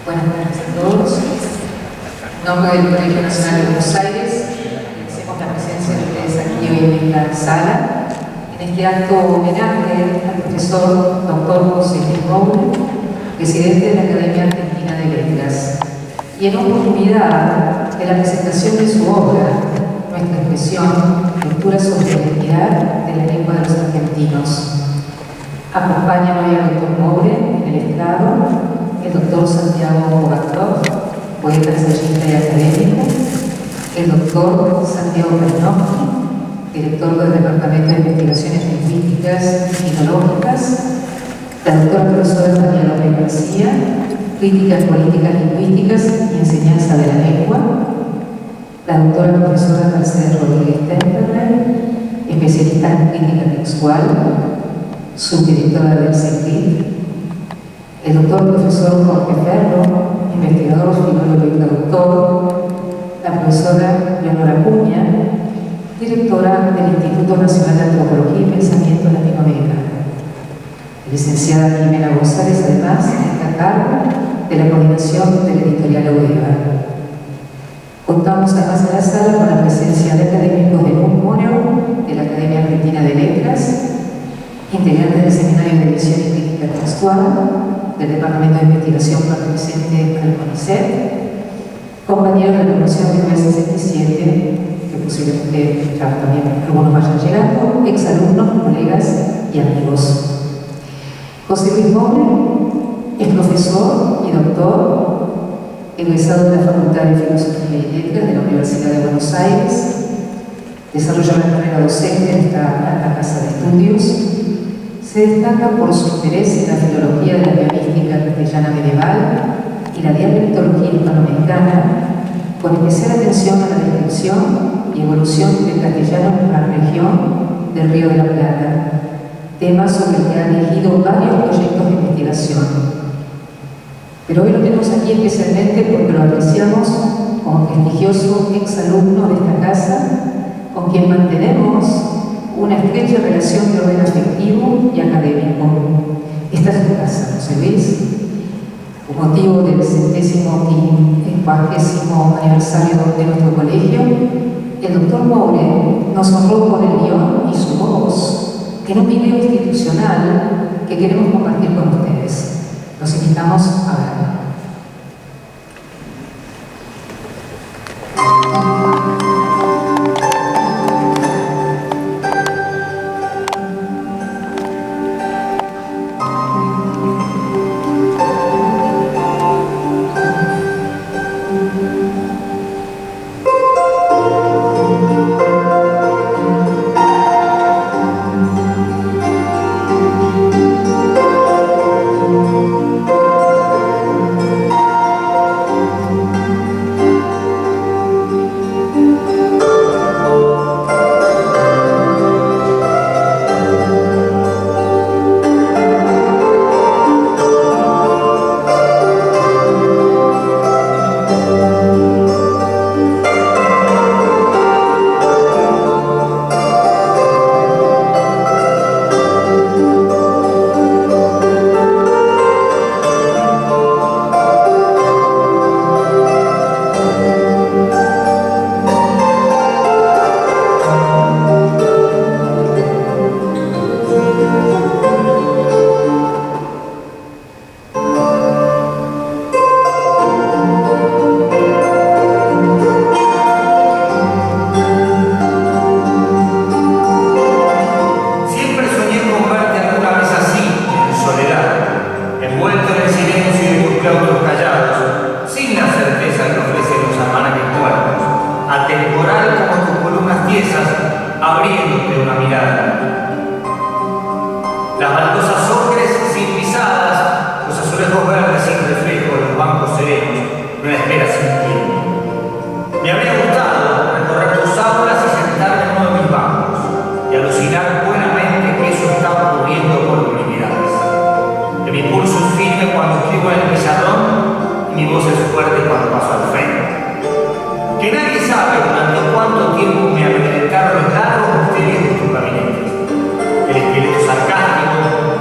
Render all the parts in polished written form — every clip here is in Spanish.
Buenas tardes a todos. En nombre del Colegio Nacional de Buenos Aires, agradecemos la presencia de ustedes aquí hoy en esta sala, en este acto homenaje al profesor Dr. José Luis Moure, presidente de la Academia Argentina de Letras, y en oportunidad de la presentación de su obra, Nuestra expresión, lectura sobre la identidad de la lengua de los argentinos. Acompaña hoy al Dr. Moure en el estrado el doctor Santiago Bogatov, poeta, ensayista y académico, el doctor Santiago Pernowski, director del Departamento de Investigaciones Lingüísticas y Filológicas, la doctora profesora María López García, Críticas Políticas Lingüísticas y Enseñanza de la Lengua, la doctora profesora Mercedes Rodríguez Temperley, especialista en crítica textual, subdirectora del CECLIT, el doctor profesor Jorge Ferro, investigador, filólogo y traductor, la profesora Leonora Acuña, directora del Instituto Nacional de Antropología y Pensamiento Latinoamericano. La licenciada Jimena González, además, está a cargo de la coordinación de la editorial Audeva. Contamos además en la sala con la presencia de académicos de Muro, de la Academia Argentina de Letras, integrantes del Seminario de Edición y Crítica Textual, del Departamento de Investigación perteneciente al CONICET, compañeros de la promoción de 1967, que posiblemente ya también algunos vayan llegando, exalumnos, colegas y amigos. José Luis Moure es profesor y doctor, egresado de la Facultad de Filosofía y Letras de la Universidad de Buenos Aires, desarrolló la carrera docente en esta alta casa de estudios. Se destaca por su interés en la filología de la dialéctica castellana medieval y la dialectología hispanoamericana, con especial atención a la descripción y evolución del castellano en la región del Río de la Plata, tema sobre el que ha dirigido varios proyectos de investigación. Pero hoy lo tenemos aquí especialmente porque lo apreciamos como prestigioso exalumno de esta casa, con quien mantenemos una estrecha relación de orden afectivo y académico. Esta es su casa, José Luis. Con motivo del 150º aniversario de nuestro colegio, el doctor Moure nos honró con el guión y su voz en un video institucional que queremos compartir con ustedes. Los invitamos a verlo.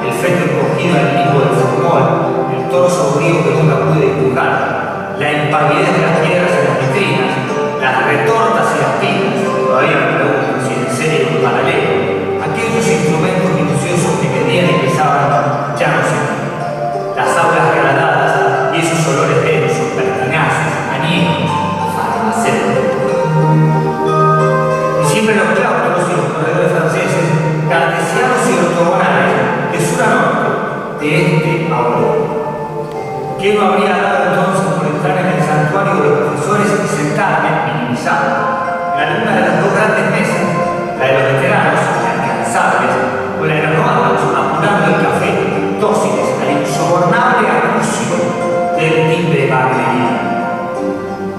El feto encogido en el limbo del fútbol, el torso frío que nunca pude dibujar, ¿Qué no habría dado entonces por entrar en el santuario de los profesores y sentarme, minimizado, en alguna de las dos grandes mesas, la de los veteranos, inalcanzables, o la de los novatos, apurando el café, dóciles al insobornable anuncio del timbre wagneriano?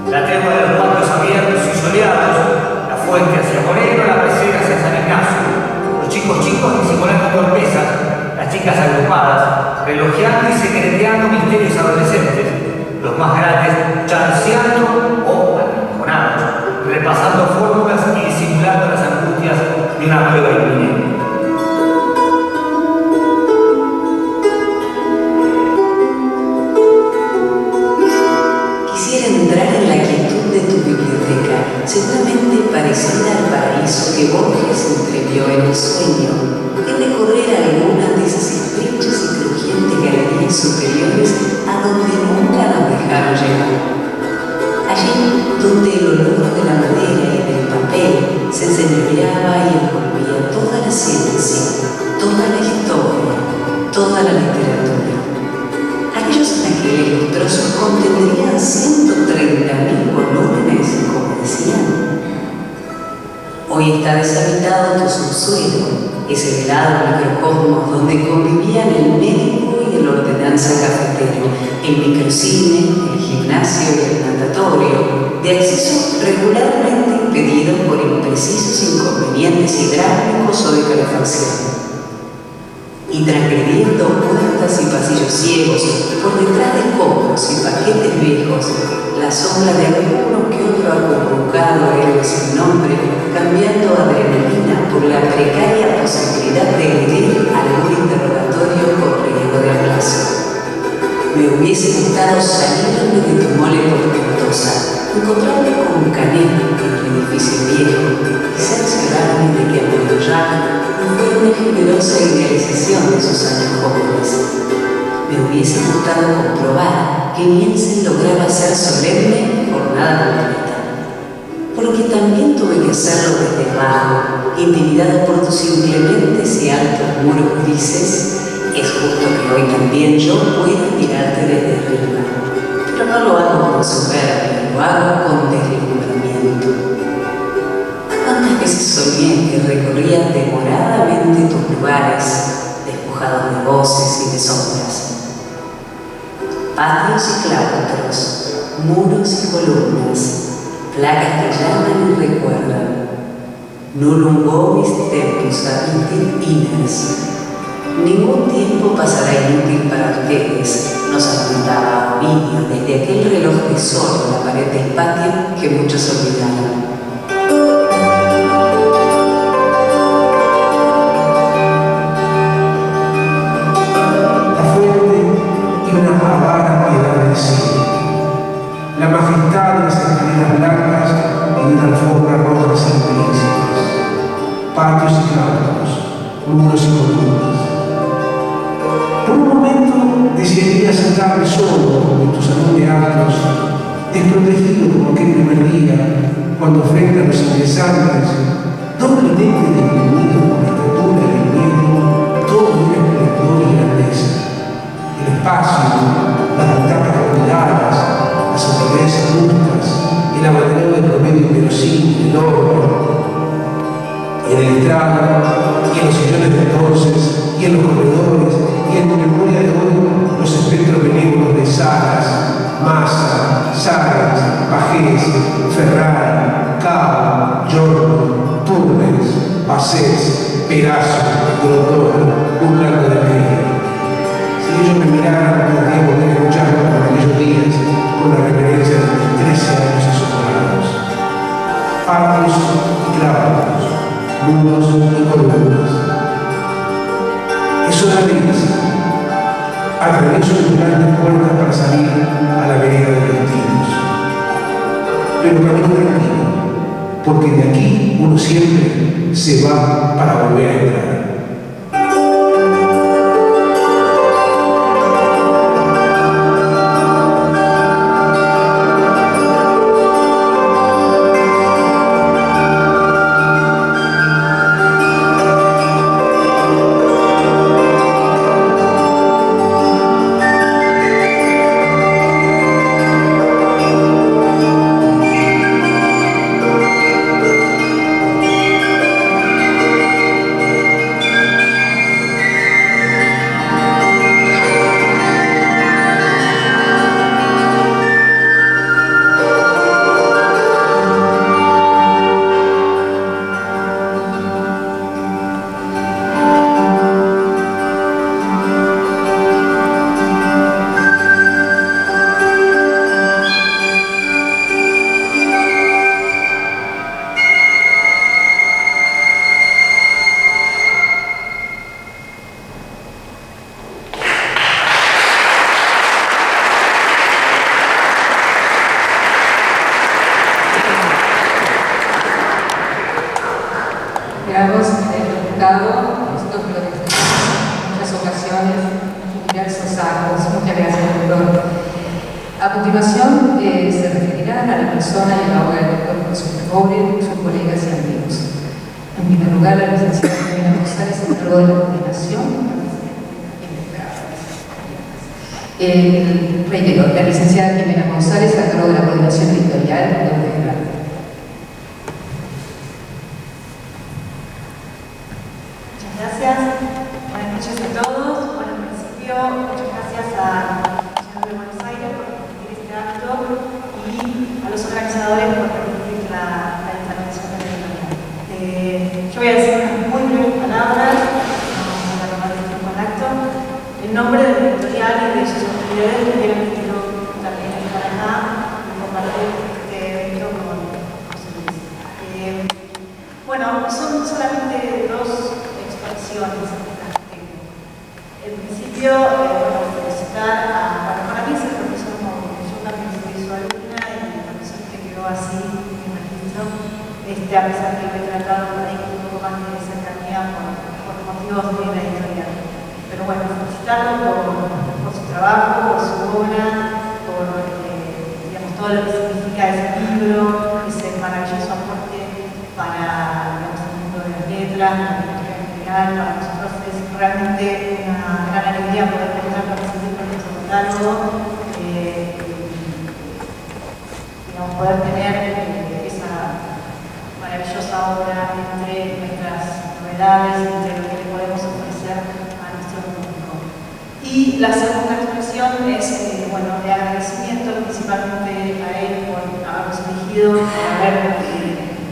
La tregua de los patios abiertos y soleados, la fuente hacia Moreno, la pecera hacia San Ignacio, los chicos disimulando torpezas, las chicas agrupadas, relojeando y secreteando misterios adolescentes, los más grandes chanceando o arrinconados, repasando fórmulas y disimulando las angustias de una prueba inminente. Quisiera entrar en la quietud de tu biblioteca, seguramente parecida al paraíso que Borges entrevió en el sueño, de recorrer algunas de esas estrechas y crujientes galerías superiores a donde nunca nos dejaron llegar. Allí donde el olor de la madera y del papel se enseñoreaba y envolvía toda la ciencia, toda la historia, toda la literatura. Aquellos anaqueles lustrosos contendrían 130.000 volúmenes, como decían. Hoy está deshabitado tu subsuelo, ese velado microcosmos donde convivían el médico y el ordenanza cafetero, el microcine, el gimnasio y el natatorio, de acceso regularmente impedido por imprecisos inconvenientes hidráulicos o de calefacción. Y transgrediendo puertas y pasillos ciegos, por detrás de copos y paquetes viejos, la sombra de alguno que otro acurrucado héroe sin nombre, cambiando adrenalina por la precaria posibilidad de eludir algún interrogatorio con riesgo de aplazo. Me hubiese gustado salirme de tu mole portentosa, encontrarme con Canet en el edificio viejo y cerciorarme de que Apollon fue una generosa idealización de sus años jóvenes. Me hubiese gustado comprobar que Nielsen lograba hacer solemne jornada completa. Porque también tuve que hacerlo desde abajo, intimidado por tus inclementes y altos muros grises. Es justo que hoy también yo pueda mirarte desde arriba. Pero no lo hago con soberbia, lo hago con deslumbramiento. ¿Cuántas veces soñé que recorría demoradamente tus lugares, despojados de voces y de sombras? Patios y claustros, muros y columnas, placas que llaman y recuerdan. Nullum vobis tempus habitit iners. Ningún tiempo pasará inútil para ustedes, nos apuntaba Ovidio desde aquel reloj de sol en la pared del patio que muchos olvidaron. La majestad de las escaleras blancas y de una alfombra roja sin príncipes, patios y claustros, muros y columnas. Por un momento desearía sentarme solo en tu salón de actos, desprotegido como aquel primer día, cuando frente a los ingresantes, doblemente disminuido por la estatura y el miedo, todo era esplendor y grandeza. El espacio, las ventanas rodeadas, las autoridades adultas, el abanderado del promedio inverosímil, el oro, y en el estrado, y en los sillones de entonces, y en los corredores, y en tu memoria de hoy, los espectros benévolos de Salas, Massa, Salas, Pajés, Ferrari, Cabo, Giorno, Turbens, Pacés, Pegaso, Grotón, un blanco de media. Si ellos me miraran, podría volver a escucharlo por aquellos días con la reverencia de mis 13 años asombrados. Patios y claustros, muros y columnas. Es hora de irse. Atravieso las grandes puertas para salir a la vereda de los tiros. Pero camino tranquilo, porque de aquí uno siempre se va para volver a entrar. A continuación, se referirán a la persona y a la obra del doctor José Pobre, sus colegas y amigos. En primer lugar, la licenciada Jimena González se encargó de la coordinación. Reitero, la licenciada Jimena González se encargó de la coordinación editorial de Orden Arte. Muchas gracias. Buenas noches a todos. Bueno, en principio, muchas gracias a la Ciudad de Buenos Aires por permitir este acto y a los organizadores por permitir la intervención de la editorial. Yo voy a decir unas muy breves palabras, no vamos a tomar el tiempo al acto. En nombre de la editorial y de sus autoridades, me hubiera querido también estar acá y compartir este evento con José Luis. Bueno, son solamente dos expresiones las que tengo. En principio, felicitar para mí es el profesor Moure. Yo también soy su alumna y el profesor que quedó así, me imagino, a pesar que lo he tratado por ahí con un poco más de cercanía por motivos de la editorial. Pero bueno, felicitarlo por su trabajo, por su obra, por digamos, todo lo que significa ese libro, ese maravilloso aporte para el mundo de las letras, la lectura en general. Para nosotros es realmente una gran alegría poder tener la participación de este catálogo, digamos, poder tener esa maravillosa obra entre nuestras novedades, entre lo que le podemos ofrecer a nuestro público. Y la segunda expresión es, bueno, de agradecimiento principalmente a él por habernos elegido, por haber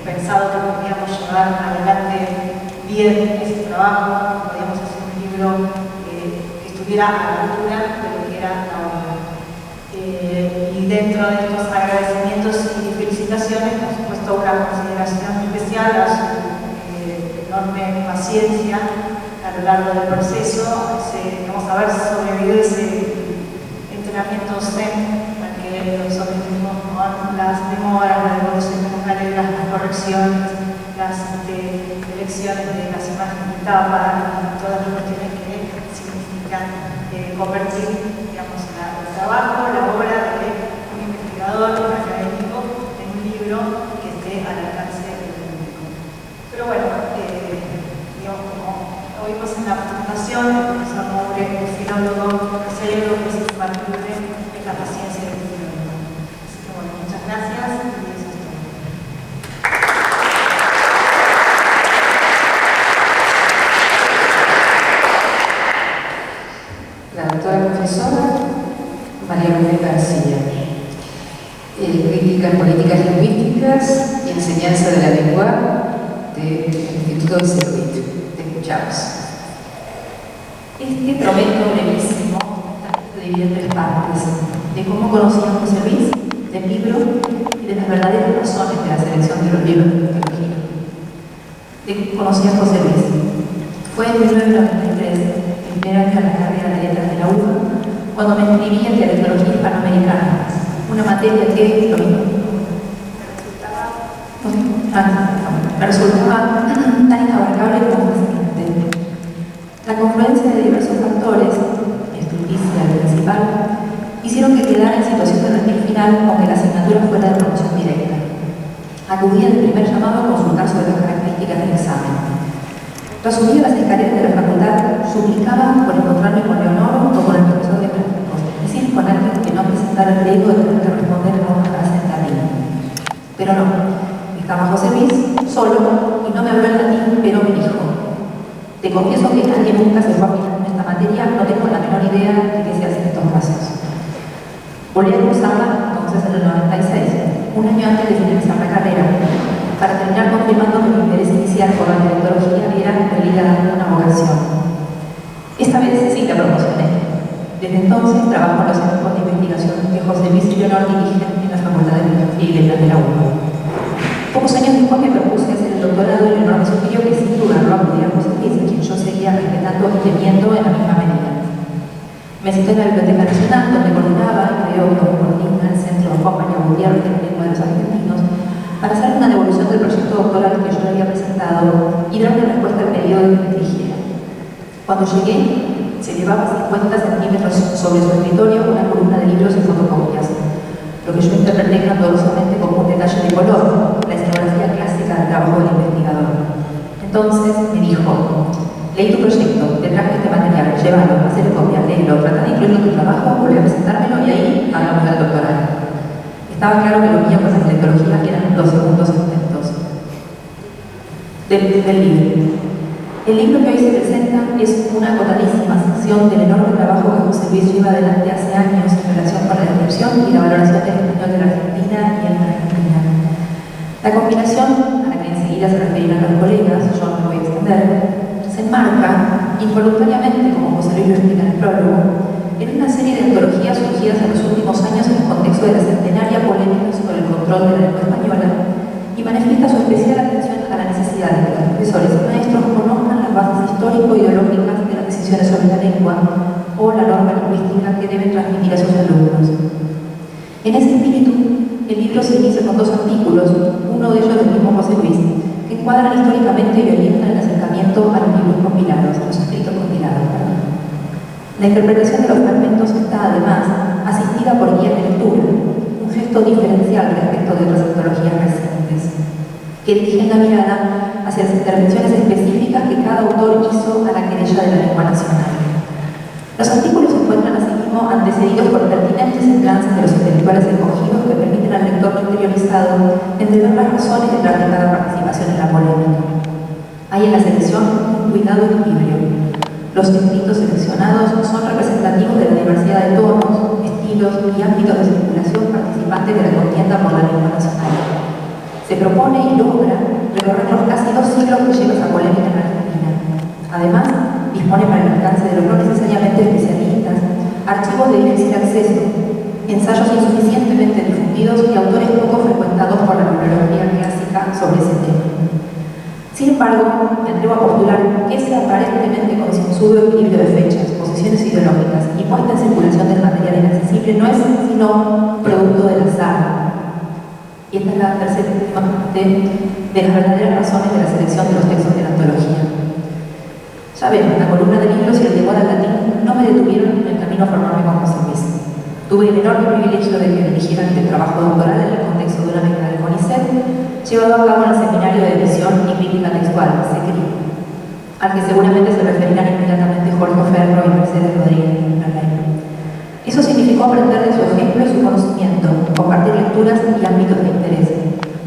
pensado que podíamos llevar adelante bien ese trabajo, podíamos hacer un libro que estuviera a la altura de lo que era la obra. Y dentro de estos agradecimientos y felicitaciones, por supuesto, una consideración especial a su enorme paciencia a lo largo del proceso. Vamos a ver sobrevivido ese entrenamiento Zen al que nos sometimos con las demoras, las devoluciones vocales, las correcciones, las elecciones de las imágenes de tapa y todas las cuestiones que significan convertir, digamos, el trabajo, la obra de un investigador, un académico, en un libro que esté al alcance del público. Pero bueno, digamos, como oímos en la presentación, el profesor Moure, el filólogo, si hay algo que es infalible, es la paciencia del filólogo. Así que bueno, muchas gracias y eso es todo. La doctora profesora María Luisa García, crítica en políticas lingüísticas y enseñanza de la lengua del Instituto de Cervit. Te escuchamos. Este prometo brevísimo se divide en tres partes: de cómo conocí a José Luis, del libro y de las verdaderas razones de la selección de los libros de teología. De cómo conocí a José Luis. Fue en 1993, el primer año de la carrera de letras de la UBA, cuando me inscribí en dialectología hispanoamericana, una materia que me resultaba tan inabarcable como fascinante. La confluencia de diversos factores, estructura principal, hicieron que quedara en situación de rendir final, aunque la asignatura fuera de promoción directa. Acudí en el primer llamado a consultar sobre las características del examen. Tras subir las escaleras de la facultad, suplicaba por encontrarme con Leonor o con el profesor de prácticos, es decir, con alguien que no presentara el riesgo de tener que responder a una frase en latín. Pero no, estaba José Luis solo y no me habló en latín, pero me dijo: te confieso que nadie nunca se fue a fijar en esta materia, no tengo la menor idea de qué se hace en estos casos. Volví a cursarla entonces en el 96, un año antes de finalizar la carrera, para terminar confirmando que mi interés inicial por la dialectología era en realidad una vocación. Esta vez sí la promocioné. Desde entonces trabajo en los equipos de investigación que José Luis y Leonor dirigen en la Facultad de Filosofía y Letras de la UBA. Pocos años después me propuse hacer el doctorado y Leonor me sugirió que sin dudarlo acudiera a José Luis, a quien yo seguía respetando y temiendo en la misma medida. Me cité en la Biblioteca Nacional, donde coordinaba y creo que coordina el Centro de Compañía Gobierno de la Lengua de los Argentinos, para hacer una devolución del proyecto doctoral que yo le había presentado y dar una respuesta al pedido de que me dirigiera. Cuando llegué, se llevaba 50 centímetros sobre su escritorio una columna de libros y fotocopias, reflejan dolorosamente como un detalle de color la escenografía clásica del trabajo del investigador. Entonces me dijo: leí tu proyecto, te traje este material, llévalo, hazle copia, léelo, trata de incluirlo en tu trabajo, volví a presentármelo y ahí hablamos del doctorado. Estaba claro que lo mío con la intelectología eran los segundos intentos. Del libro. El libro que hoy se presenta es una acotadísima sección del enorme trabajo que José Luis lleva adelante hace años en relación con la descripción y la valoración del español de la Argentina y en la Argentina. La combinación, a la que enseguida se referirán los colegas, yo no me voy a extender, se enmarca involuntariamente, como José Luis lo explica en el prólogo, en una serie de antologías surgidas en los últimos años en el contexto de la centenaria polémica sobre el control de la lengua española, y manifiesta su especial atención a la necesidad de que los profesores y maestros conozcan las bases histórico-ideológicas de las decisiones sobre la lengua o la norma lingüística que deben transmitir a sus alumnos. En ese espíritu, el libro se inicia con 2 artículos, uno de ellos del mismo José Luis, que encuadran históricamente y orientan el acercamiento a los libros compilados, los escritos compilados. La interpretación de los fragmentos está, además, asistida por guías de lectura, un gesto diferencial respecto de otras antologías recientes, que dirigen la mirada hacia las intervenciones específicas que cada autor hizo a la querella de la lengua nacional. Los artículos se encuentran asimismo antecedidos por pertinentes semblanzas de los intelectuales escogidos que permiten al lector interiorizado entender las razones detrás de cada participación en la polémica. Hay en la selección un cuidado equilibrio. Los escritos seleccionados son representativos de la diversidad de tonos, estilos y ámbitos de circulación participantes de la contienda por la lengua nacional. Se propone y logra recorrer los casi 2 siglos que lleva esa polémica en Argentina. Además, dispone para el alcance de los no necesariamente especialistas archivos de difícil acceso, ensayos insuficientemente difundidos y autores poco frecuentados por la bibliografía clásica sobre ese tema. Sin embargo, me atrevo a postular que ese aparentemente concienzudo equilibrio de fechas, posiciones ideológicas y puesta en circulación del material inaccesible no es sino producto del azar. Y esta es la tercera parte de las verdaderas razones de la selección de los textos de la antología. Ya ven, la columna de libros y el devoto al latín no me detuvieron en el camino a formarme como José Luis. Tuve el enorme privilegio de que me eligieran el trabajo doctoral en el contexto de una beca del CONICET, llevado a cabo en el Seminario de Edición y Crítica Textual, SECRI, al que seguramente se referirán inmediatamente Jorge Ferro y Mercedes Rodríguez. Eso significó aprender de su ejemplo y su conocimiento, compartir lecturas y ámbitos de interés,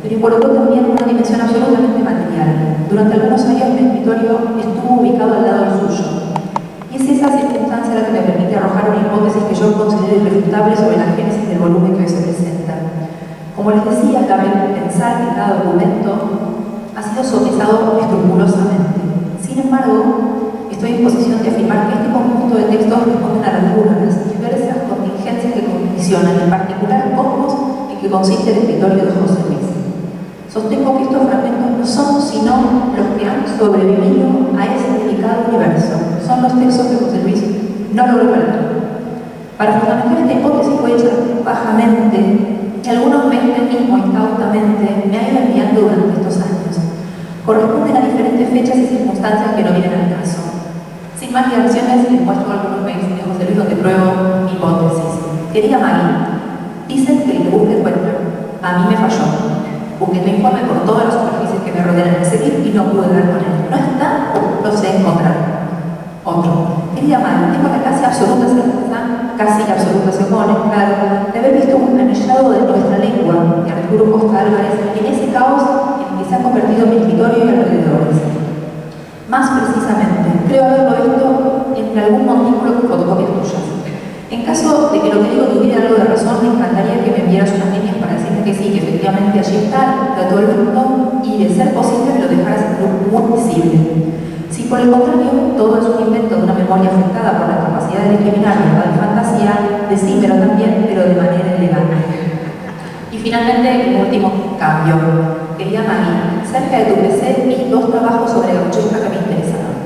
pero involucró también una dimensión absolutamente material. Durante algunos años mi escritorio estuvo ubicado al lado del suyo, y es esa circunstancia la que me permite arrojar una hipótesis que yo considero irrefutable sobre la génesis del volumen que hoy se presenta. Como les decía, cabe pensar que cada documento ha sido sopesado escrupulosamente. Sin embargo, estoy en posición de afirmar que este conjunto de textos responden a algunas y diversas contingencias que condicionan en particular el cosmos en que consiste el escritorio de José Luis. Sostengo que estos fragmentos no son sino los que han sobrevivido a ese delicado universo. Son los textos que José Luis no logró perder. Para fundamentar esta hipótesis voy a echar bajamente que algunos mentes mismo incautamente me han ido enviando durante estos años. Corresponden a diferentes fechas y circunstancias que no vienen al caso. Sin más dilaciones, les muestro algunos mails de José Luis donde pruebo mi hipótesis. Querida Maggie, dicen que el que busque encuentra. A mí me falló. Busqué tu informe por todas las superficies que me rodean en el seguir y no pude dar con él. No está, lo sé encontrar. Otro. Querida Maggie, tengo la casi absoluta certeza, casi absoluta se opone, claro, de haber visto un anillado de nuestra lengua, de Arturo Costa Álvarez, en ese caos en el que se ha convertido mi escritorio y alrededores. Más precisamente, creo haberlo visto en algún montículo con fotocopias tuyas. En caso de que lo que digo tuviera algo de razón, me encantaría que me enviaras unas líneas para decirme que sí, que efectivamente allí está, de todo el mundo, y de ser posible me lo dejaras muy visible. Si por el contrario todo es un invento de una memoria afectada por la capacidad de discriminar la de fantasía, decímelo también, pero de manera elegante. Y finalmente, el último cambio. Querida Maggie, cerca de tu PC vi 2 trabajos sobre gauchesca que me interesaron.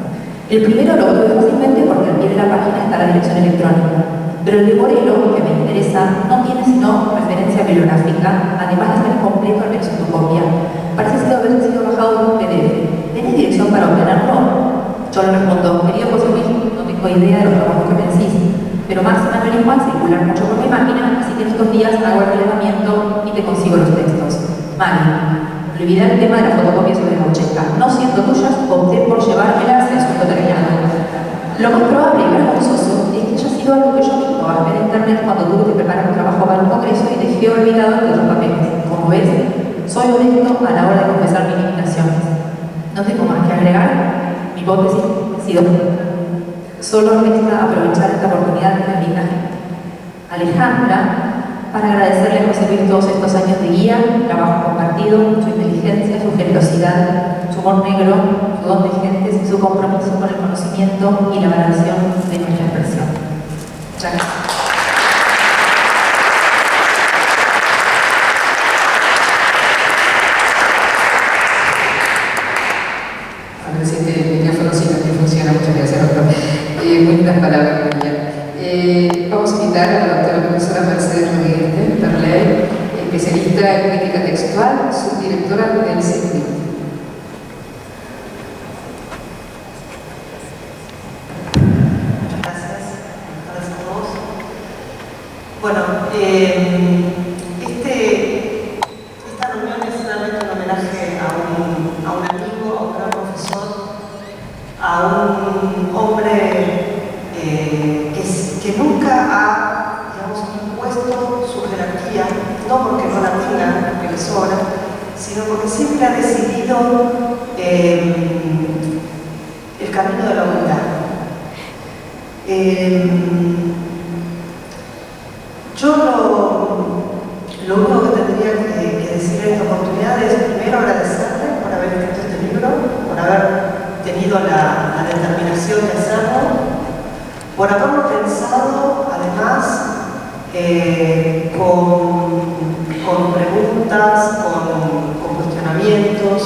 El primero lo obtuve fácilmente porque al pie de la página está la dirección electrónica, pero el de Borelo, que me interesa, no tiene sino referencia bibliográfica, además de estar completo al menos en tu copia. Parece haber sido bajado de un PDF. ¿Tienes dirección para obtenerlo? Yo le respondo, querido José Luis, no tengo idea de los trabajos que me decís, pero Max Manuel y Juan circulan mucho por mi máquina, así que en estos días hago el relevamiento y te consigo los textos. Mari, olvidé el tema de las fotocopias sobre la 80. No siendo tuyas, opté por llevármelas de asunto terminado. Lo más probable y vergonzoso es que haya sido algo que yo mismo bajé en internet cuando tuve que preparar un trabajo para un congreso y dejé olvidado entre otros papeles. Como ves, soy honesto a la hora de confesar mis limitaciones. No tengo más que agregar. Mi hipótesis ha sido solo resta aprovechar esta oportunidad de la linda gente. Alejandra, para agradecerle a José Luis todos estos años de guía, trabajo compartido, su inteligencia, su generosidad, su humor negro, su don de gentes y su compromiso con el conocimiento y la valoración de nuestra expresión. Muchas gracias. A ver si este micrófono sí también funciona. Muchas gracias, doctor. Muy lindas palabras, María. Vamos a invitar a la doctora profesora Mercedes Rodríguez Perley, especialista en crítica textual, subdirectora del CEPI. Muchas gracias. Buenas tardes a todos. Bueno, esta reunión es realmente un homenaje a un amigo, a un gran profesor, a un hombre que nunca ha, digamos, impuesto su jerarquía, no porque no la tenga, porque le sobra, sino porque siempre ha decidido el camino de la humildad. Yo lo único que tendría que decir en esta oportunidad es primero agradecerle por haber escrito este libro, por haber tenido la determinación de hacerlo, por haberlo pensado además con preguntas, con cuestionamientos,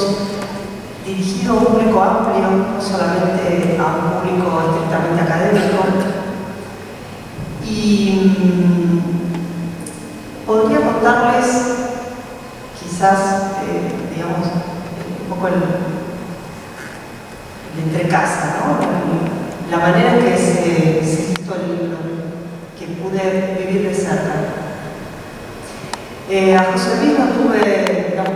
dirigido a un público amplio, no solamente a un público estrictamente académico. Y podría contarles quizás, digamos, un poco el entrecasa, ¿no? La manera en que se hizo el libro, que pude vivir de cerca. A José Luis no tuve, digamos,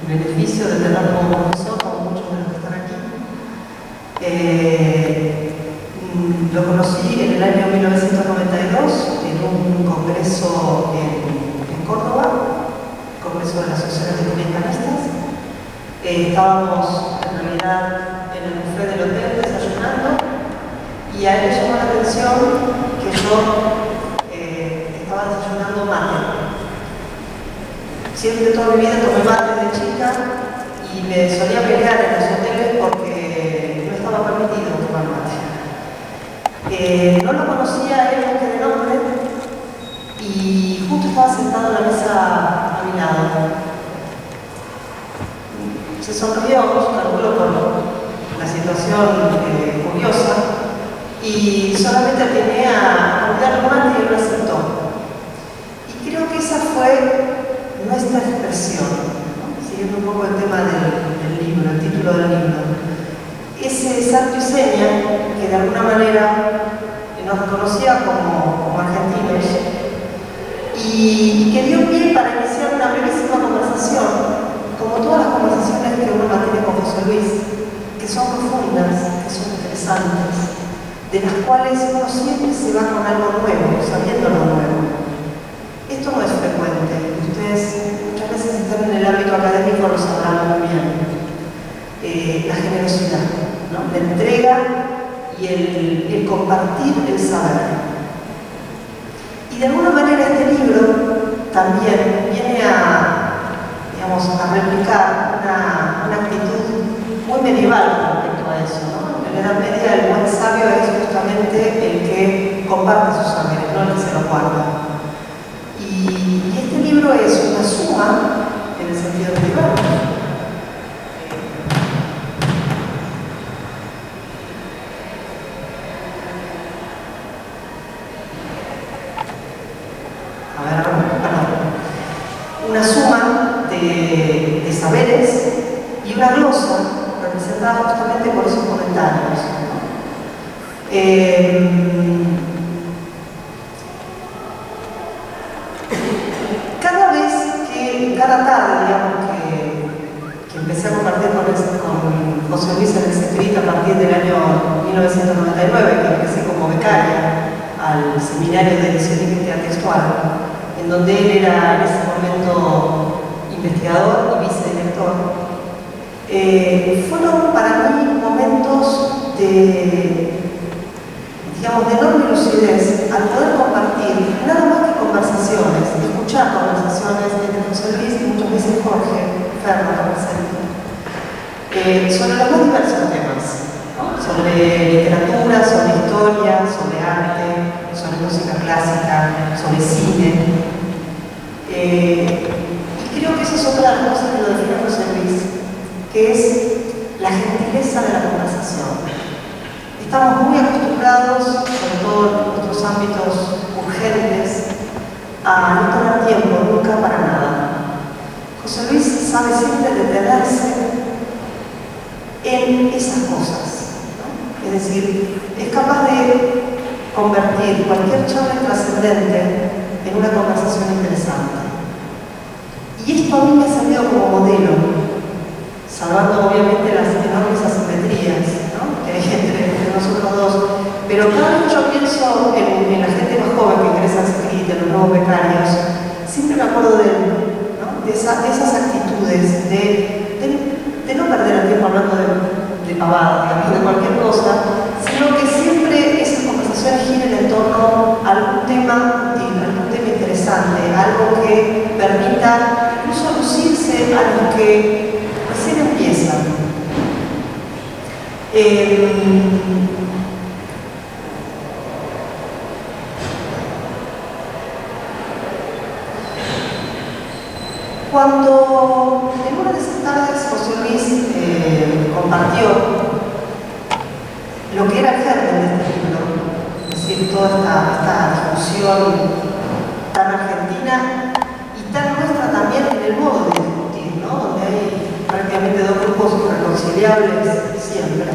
el beneficio de tenerlo como profesor, como muchos de los que están aquí. Lo conocí en el año 1992 en un congreso en Córdoba, congreso de las asociaciones de comentaristas. Estábamos en realidad en el buffet del hotel desayunando y a él le llamó la atención que yo estaba desayunando mate. Siempre toda mi vida tomé mate de chica y me solía pelear en los hoteles porque no estaba permitido tomar mate. No lo conocía a él más que de nombre y justo estaba sentado en la mesa a mi lado. Se sonrió, calculo por la situación curiosa, y solamente atiné a cuidar el mate y él lo aceptó. Y creo que esa fue nuestra expresión, ¿no? Siguiendo un poco el tema del libro, el título del libro. Ese santo y seña que de alguna manera nos reconocía como argentinos y que dio pie para iniciar una brevísima conversación, como todas las conversaciones que uno mantiene con José Luis, que son profundas, que son interesantes, de las cuales uno siempre se va con algo nuevo, sabiendo lo nuevo. Esto no es frecuente, ustedes muchas veces están en el ámbito académico, lo sabrán muy bien. La generosidad, ¿no? La entrega y el compartir el saber. Y de alguna manera este libro también viene digamos, a replicar una actitud muy medieval respecto a eso, ¿no? En la Edad Media el buen sabio es justamente el que comparte sus saberes, no el que se los guarda. Y este libro es una suma en el sentido medieval. Una suma de saberes y una glosa representada justamente por esos comentarios, ¿no? cada tarde, digamos, que empecé a compartir con José Luis en el CEPRIT a partir del año 1999, que empecé como becaria al seminario de edición y crítica textual, en donde él era en ese momento investigador y vicedirector. Fueron para mí momentos de enorme lucidez al poder compartir nada más que conversaciones, escuchar conversaciones entre José Luis y muchas veces Jorge Ferro, sobre los más diversos temas, ¿no? Sobre literatura, sobre historia, sobre arte, sobre música clásica, sobre cine. Y creo que eso es otra de las cosas que lo define José Luis, que es la gentileza de la conversación. Estamos muy acostumbrados, sobre todo en nuestros ámbitos urgentes, a no tener tiempo nunca para nada. José Luis sabe siempre detenerse en esas cosas, ¿no? Es decir, es capaz de convertir cualquier charla trascendente en una conversación interesante. Y esto a mí me ha servido como modelo, salvando obviamente las enormes asimetrías, ¿no?, que hay entre nosotros dos. Pero cada vez que yo pienso en la gente más joven que ingresa al CEPRIT, en los nuevos becarios, siempre me acuerdo de él, ¿no?, de esas actitudes, de no perder el tiempo hablando de pavada, digamos, de cualquier cosa, sino que siempre esas conversaciones giren en torno a algún tema útil, algún tema interesante, algo que permita incluso lucirse a los que recién empiezan. Cuando en una de esas tardes José Luis compartió lo que era el germen de este libro, es decir, toda esta discusión tan argentina y tan nuestra también en el modo de discutir, ¿no?, donde hay prácticamente dos grupos irreconciliables siempre.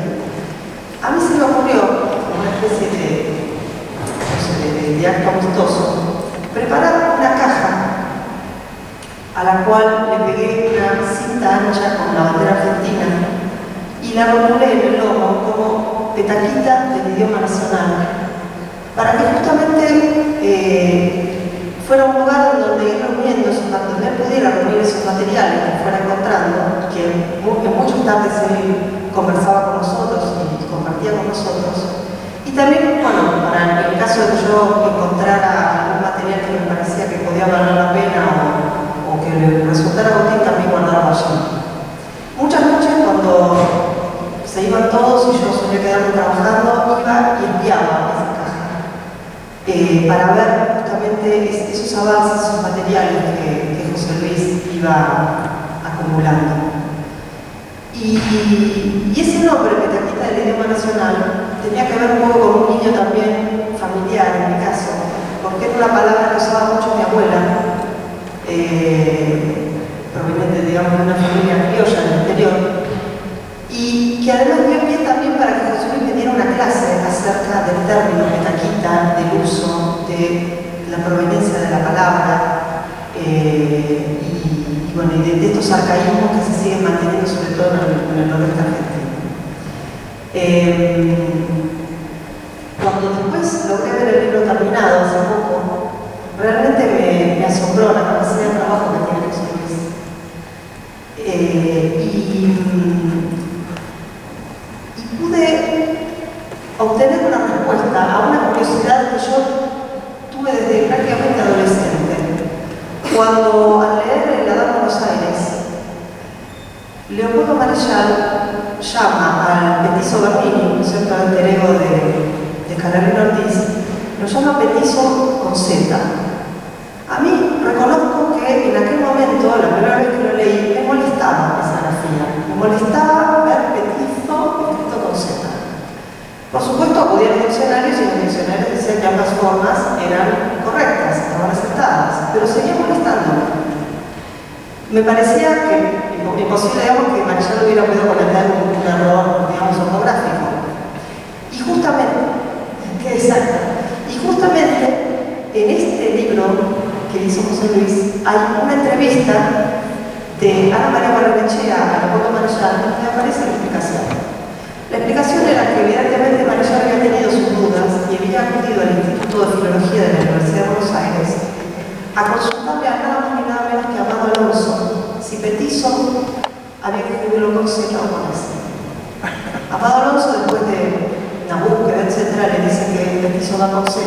A mí se me ocurrió, como una especie de acto amistoso, preparar una caja a la cual le pegué una cinta ancha con la bandera argentina y la rotulé en el lomo como petaquita del idioma nacional, para que justamente fuera un lugar en donde ir reuniendo, donde él pudiera reunir esos materiales que fuera encontrando, que en muchas tardes él conversaba con nosotros y compartía con nosotros. Y también, bueno, para el caso de que yo encontrara algún material que me parecía que podía valer la pena o que le resultara útil, también guardarlo allí. Muchas noches, cuando se iban todos y yo solía quedarme trabajando, iba y espiaba esa caja para ver justamente esos avances, esos materiales que José Luis iba acumulando. Y ese nombre, Petaquita del idioma nacional, tenía que ver un poco con un niño también familiar, en mi caso, porque era una palabra que usaba mucho mi abuela, proveniente, digamos, de una familia criolla del interior, y que además dio pie también para que José Luis me diera una clase acerca del término petaquita, del uso, de la proveniencia de la palabra, y bueno, y de estos arcaísmos que se siguen manteniendo sobre todo en el noreste argentino. Cuando después logré ver el libro terminado hace poco, realmente me asombró la capacidad de trabajo que tiene José Luis. Y pude obtener una respuesta a una curiosidad que yo tuve desde prácticamente adolescente. Cuando al leer El Adán Buenos Aires, Leopoldo Marechal llama al petizo Bernini, ¿no es cierto?, al alter ego de Carolina Ortiz, lo llama petizo con Z. A mí reconozco que en aquel momento, la primera vez que lo leí, me molestaba esa grafía, me molestaba ver petizo escrito con Z. Por supuesto, acudí a los diccionarios y los diccionarios decían que ambas formas eran correctas, estaban aceptadas, pero seguía molestándome. Me parecía que imposible, digamos, que Marechal hubiera podido cometer un error, digamos, ortográfico. Y justamente, en este libro que hizo José Luis, hay una entrevista de Ana María Barrenechea a Leopoldo Marechal, me aparece la explicación. La explicación era que evidentemente Marechal había tenido sus dudas y había acudido al Instituto de Filología de la Universidad de Buenos Aires a consultarle a nada más ni nada menos que a Amado Alonso si Petizo había que escribirlo con Z o con S. Amado Alonso, después de una búsqueda, etc., le dice que Petizo va con Z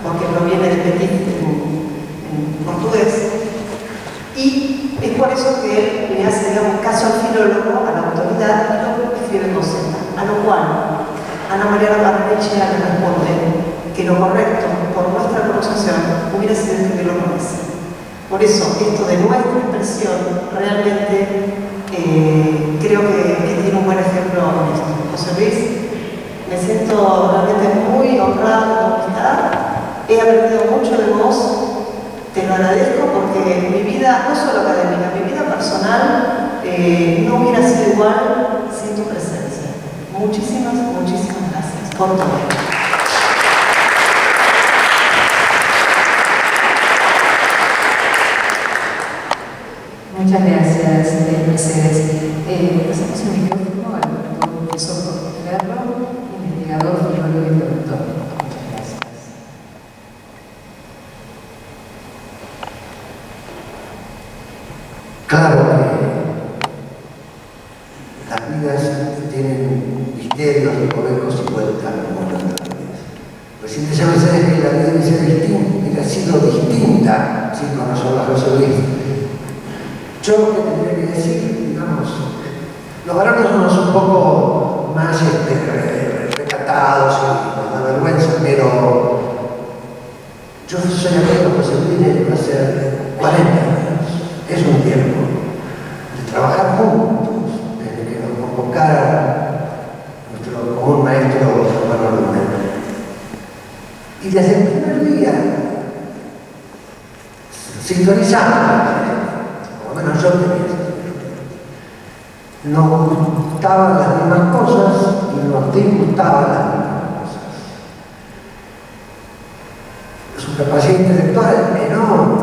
porque proviene de petit en portugués, y es por eso que él le hace, digamos, caso al filólogo, a la autoridad, y lo escribe con Z. A lo cual Ana María Barrenechea le responde que lo correcto, por nuestra pronunciación, hubiera sido escribirlo con S. Por eso, esto de nuestra expresión, realmente creo que tiene un buen ejemplo en esto. José Luis, me siento realmente muy honrada por estar. He aprendido mucho de vos. Te lo agradezco porque mi vida, no solo académica, mi vida personal no hubiera sido igual sin tu presencia. Muchísimas, muchísimas gracias por todo. Muchas gracias, Mercedes. Pasamos el micrófono al doctor profesor Jorge Ferro, investigador, filólogo y traductor. Muchas gracias. Claro que las vidas tienen misterios, recovecos y vueltas como las vidas. Recién decía Mercedes que la vida hubiera sido distinta sin conocer a José Luis. Yo lo que tendría que decir, digamos, los varones somos un poco más recatados y nos da vergüenza, pero yo soy amigo de José Luis desde hace 40 años. Es un tiempo de trabajar juntos, desde que nos convocara nuestro común maestro Germano Luna. Y desde el primer día sintonizamos, por lo menos yo tenía. Nos gustaban las mismas cosas y nos disgustaban las mismas cosas. Su capacidad intelectual es enorme,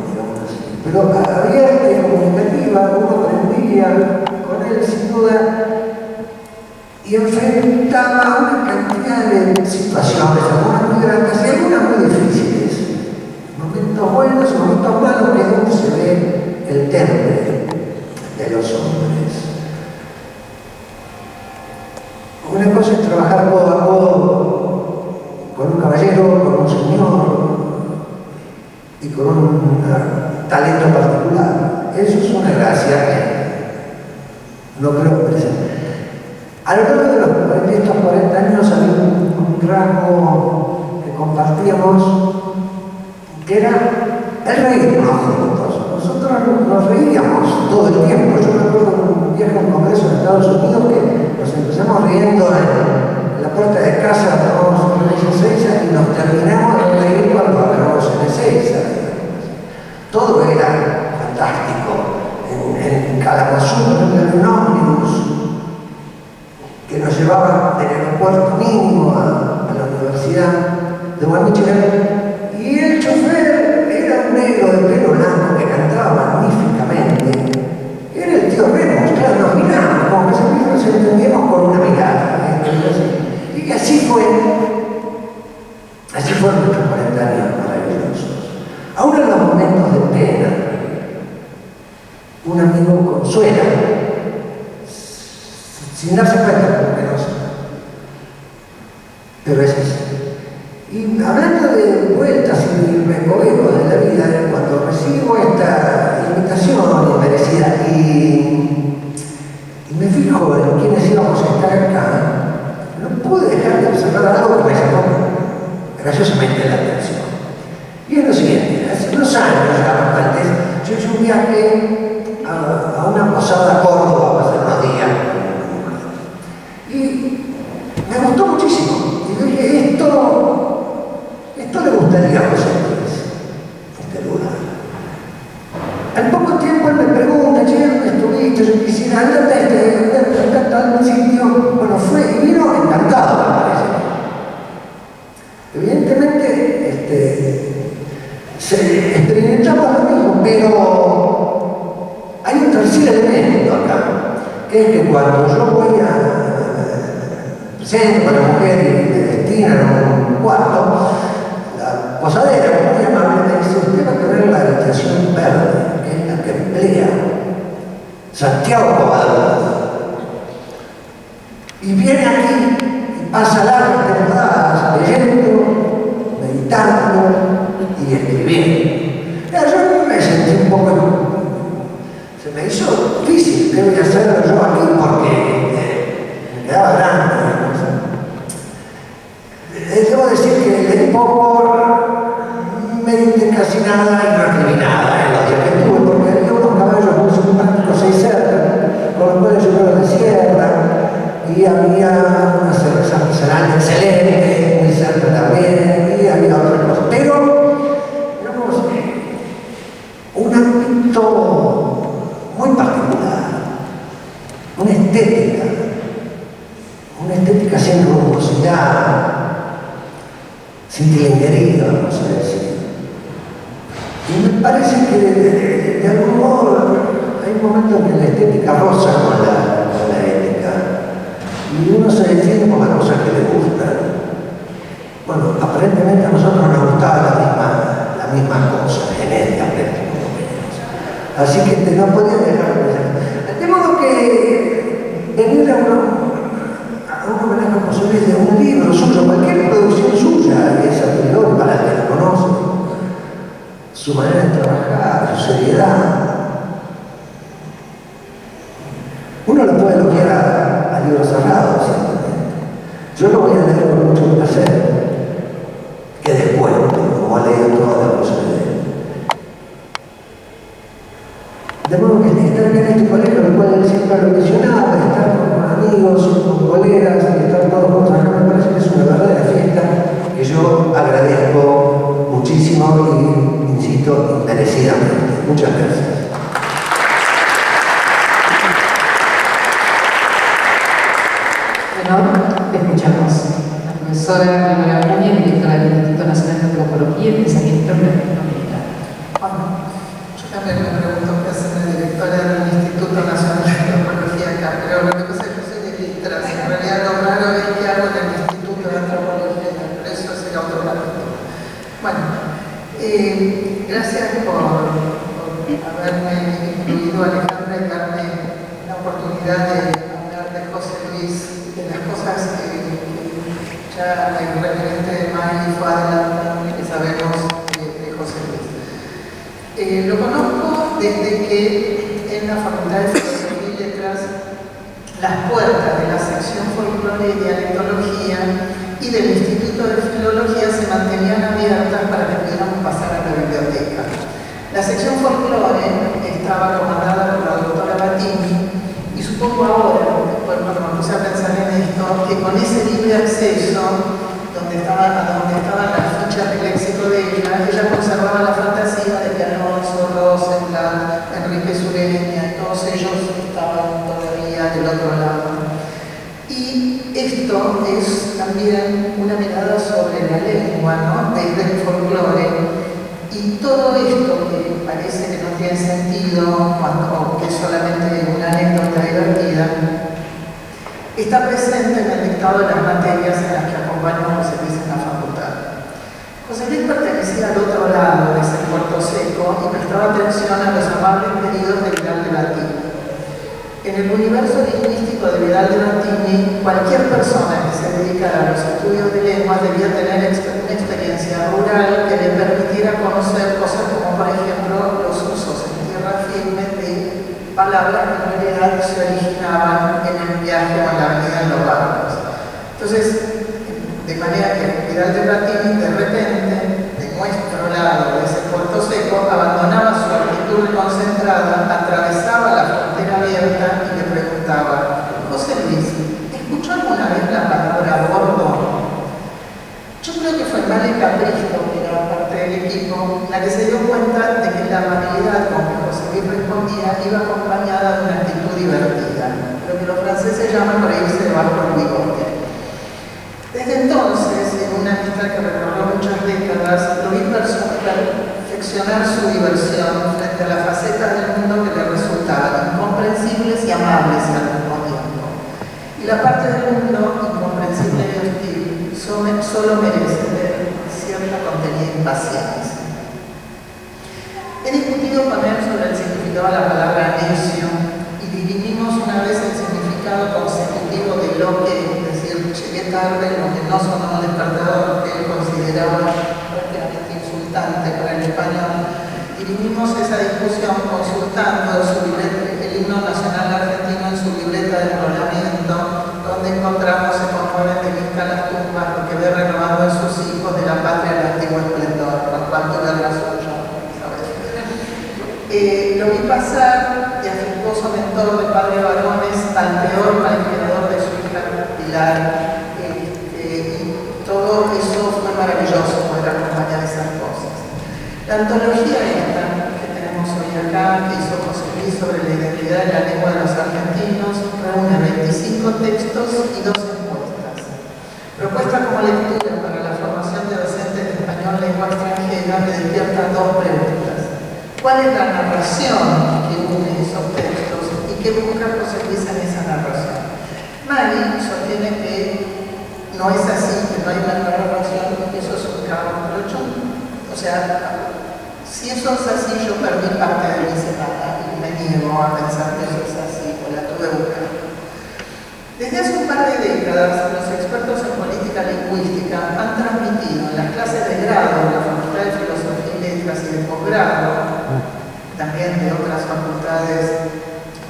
digamos así, pero abierta y comunicativa, uno aprendía con él sin duda y enfrentaba una cantidad de situaciones, algunas muy grandes y algunas muy difíciles, momentos buenos y momentos malos, que es donde se ve el temple de los hombres. Una cosa es trabajar codo a codo con un caballero, con un señor y con un talento particular. Eso es una gracia que no creo que presente. A lo largo de estos 40 años había un rasgo que compartíamos, que era el reírnos juntos. Nosotros nos reíamos todo el tiempo. Yo me acuerdo de un viaje a un congreso en Estados Unidos que nos empezamos riendo en la puerta de casa, tomamos una Ezeiza y nos terminamos de reír cuando bajamos en Ezeiza. Todo era fantástico. En Kalamazoo en un ómnibus que nos llevaba del aeropuerto mínimo a la Universidad de West Michigan, y el chofer era un negro de pelo blanco que cantaba magníficamente. Era el tío Remus. Claro, nos miramos, como que siempre nos entendíamos con una mirada. Y así fueron nuestros 40 años maravillosos. Aún en los momentos de pena, un amigo consuela, sin darse cuenta, por lo menos, pero es así. Y hablando de vueltas y recovecos de la vida, cuando recibo esta invitación inmerecida y me fijo en quiénes íbamos a estar acá, no pude dejar de observar algo que me llamó graciosamente la atención. Y es lo siguiente: hace unos años, ya bastantes, yo hice un viaje a una posada a Córdoba, hace unos días, y me gustó muchísimo. Y dije, esto le gustaría a José Luis, este lugar. Al poco tiempo él me pregunta, che, ¿dónde estuviste? Yo quisiera, andate a tal sitio. Bueno, fue y vino encantado, me parece. Evidentemente, experimentamos lo mismo, pero hay un tercer elemento acá, que es que cuando yo voy a presento con la mujer y me destinan a un cuarto, la posadera, muy amable, me dice: usted va a tener la habitación verde, que es la que emplea Santiago Covadonga. Y viene aquí y pasa largas temporadas leyendo, meditando y escribiendo. Yo me sentí un poco, se me hizo difícil, ¿qué voy a hacer yo aquí? Porque me quedaba grande. Debo decir que leí poco, medité casi nada y no escribí nada en los días que estuve, porque había unos caballos muy simpáticos ahí cerca, con los cuales yo me de sierra, y había una cerveza artesanal excelente, muy cerca también, y había otras cosas. Pero, digamos, un ámbito muy particular, una estética sin rumbosidad, sin tilinguería, vamos a decir. Y me parece que de algún modo hay un momento en que la estética roza con la ética. Y uno se defiende por las cosas que le gustan. Bueno, aparentemente a nosotros nos gustaba la misma cosa, genéticamente, por lo menos. Así que no podía dejar de pensar. De modo que venir a un homenaje a José Luis de un libro suyo, cualquier producción suya, es a priori para el que lo conoce, su manera de trabajar, su seriedad. Uno lo puede elogiar a libros cerrados, ciertamente. Yo lo voy a leer con mucho placer, que después, como leo toda la cosa de él. De modo que estar en este colegio, lo cual él siempre lo mencionaba, estar con amigos, con colegas, y estar todos juntos acá, me parece que es una verdadera fiesta que yo agradezco muchísimo y, insisto, merecidamente. Muchas gracias. Bueno, escuchamos a la profesora Manuela Acuña, directora del Instituto Nacional de Antropología y Pensamiento Latinoamericano. Yo también me pregunto qué hace la directora del Instituto Nacional de Antropología acá, pero lo que pasa es que soy de Litras, en realidad lo raro es que hago en el Instituto de Antropología, pero eso es el automático. Bueno, gracias por haberme incluido, Alejandra, y darme la oportunidad de hablar de José Luis, de las cosas que ya el referente de May fue adelantando y que sabemos de José Luis. Lo conozco desde que en la Facultad de Filosofía y Letras las puertas de la sección Folclore y Dialectología y del Instituto de Filología se mantenían abiertas para que pudiéramos pasar a la biblioteca. La sección Folclore estaba comandada por la doctora Batini y supongo ahora, después cuando me puse a pensar en esto, que con ese libre acceso donde estaban las fichas del léxico de ella conservaba la fantasía de que Alonso, Rosenblatt, Enrique Sureña y todos ellos estaban todavía del otro lado. Y esto es también una mirada sobre la lengua, ¿no? Desde el folclore. Y todo esto que parece que no tiene sentido o que es solamente una anécdota divertida, está presente en el dictado de las materias en las que acompaña a José Luis en la facultad. José Luis pertenecía al otro lado de ese puerto seco y prestaba atención a los amables pedidos de Vidal de Latini. En el universo lingüístico de Vidal de Latini, cualquier persona que se dedicara a los estudios de lenguas debía tener una experiencia rural que le permitiera conocer cosas como, por ejemplo, los usos en tierra firme de palabras que en realidad se originaban en el viaje o en la avenida en los barcos. Entonces, de manera que Vidal de Latini de repente, de nuestro lado de ese puerto seco, abandonaba su actitud concentrada, atravesaba la frontera abierta y le preguntaba: José Luis, ¿escuchó alguna vez la palabra bordo? Yo creo que fue Male Capristo, que era parte del equipo, la que se dio cuenta de que la amabilidad con que José Luis respondía iba acompañada de una actitud divertida, lo que los franceses llaman reírse debajo del bigote. Desde entonces, en una amistad que recorrió muchas décadas, lo vi perfeccionar su diversión frente a la faceta del mundo que le resultaba la parte del mundo incomprensible y hostil solo merece cierta contenida impaciencia. He discutido con él sobre el significado de la palabra necio y dividimos una vez el significado consecutivo de lo que, es decir, llegué tarde, lo que no sonó despertador, que él consideraba prácticamente insultante para el español. Dividimos esa discusión consultando el himno nacional argentino en su libreta de enrolamiento, donde encontramos se conmueven de vista las tumbas lo que ve renovado en sus hijos de la patria del antiguo esplendor, por cuanto verla suya. Lo vi pasar de afectuoso mentor de padre varones al peor malcriador de su hija Pilar. Y todo eso fue maravilloso poder acompañar esas cosas. La antología esta que tenemos hoy acá, que hizo José Luis sobre la identidad de la lengua de los argentinos, reúne 25 textos y 2 encuestas. Propuesta como lectura para la formación de docentes de español lengua extranjera, me despierta 2 preguntas. ¿Cuál es la narración que une esos textos y qué busca José Luis en esa narración? Mari sostiene que no es así, que no hay una narración, que eso es un cabo. Pero yo, o sea, si eso es así, yo perdí parte de mi semana y me niego a pensar que eso es así, pues la tuve buscando. Desde hace un par de décadas, los expertos en política lingüística han transmitido en las clases de grado de la Facultad de Filosofía y Letras y de posgrado, también de otras facultades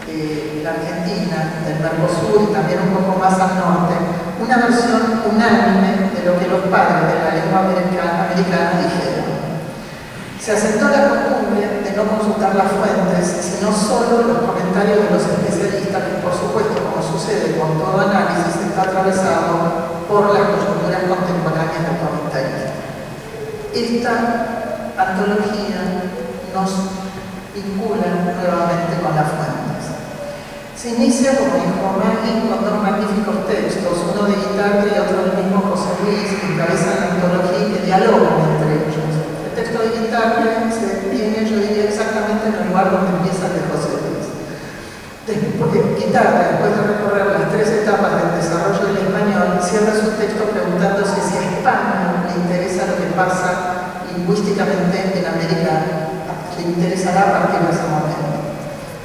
de la Argentina, del Mercosur y también un poco más al norte, una versión unánime de lo que los padres de la lengua americana dijeron. Se aceptó la costumbre de no consultar las fuentes, sino solo los comentarios de los especialistas, que por supuesto, como sucede con todo análisis, está atravesado por las coyunturas contemporáneas del comentarista. Esta antología nos vincula nuevamente con las fuentes. Se inicia, como dijo Maggie, con 2 magníficos textos, uno de Guitarte y otro del mismo José Luis, que encabezan la antología y que dialogan entre ellos. El texto de Guitarte se detiene, yo diría, exactamente en el lugar donde empieza el de José Luis. Guitarte, después de recorrer las 3 etapas del desarrollo del español, cierra su texto preguntándose si a España le interesa lo que pasa lingüísticamente en América, le interesará a partir de ese momento.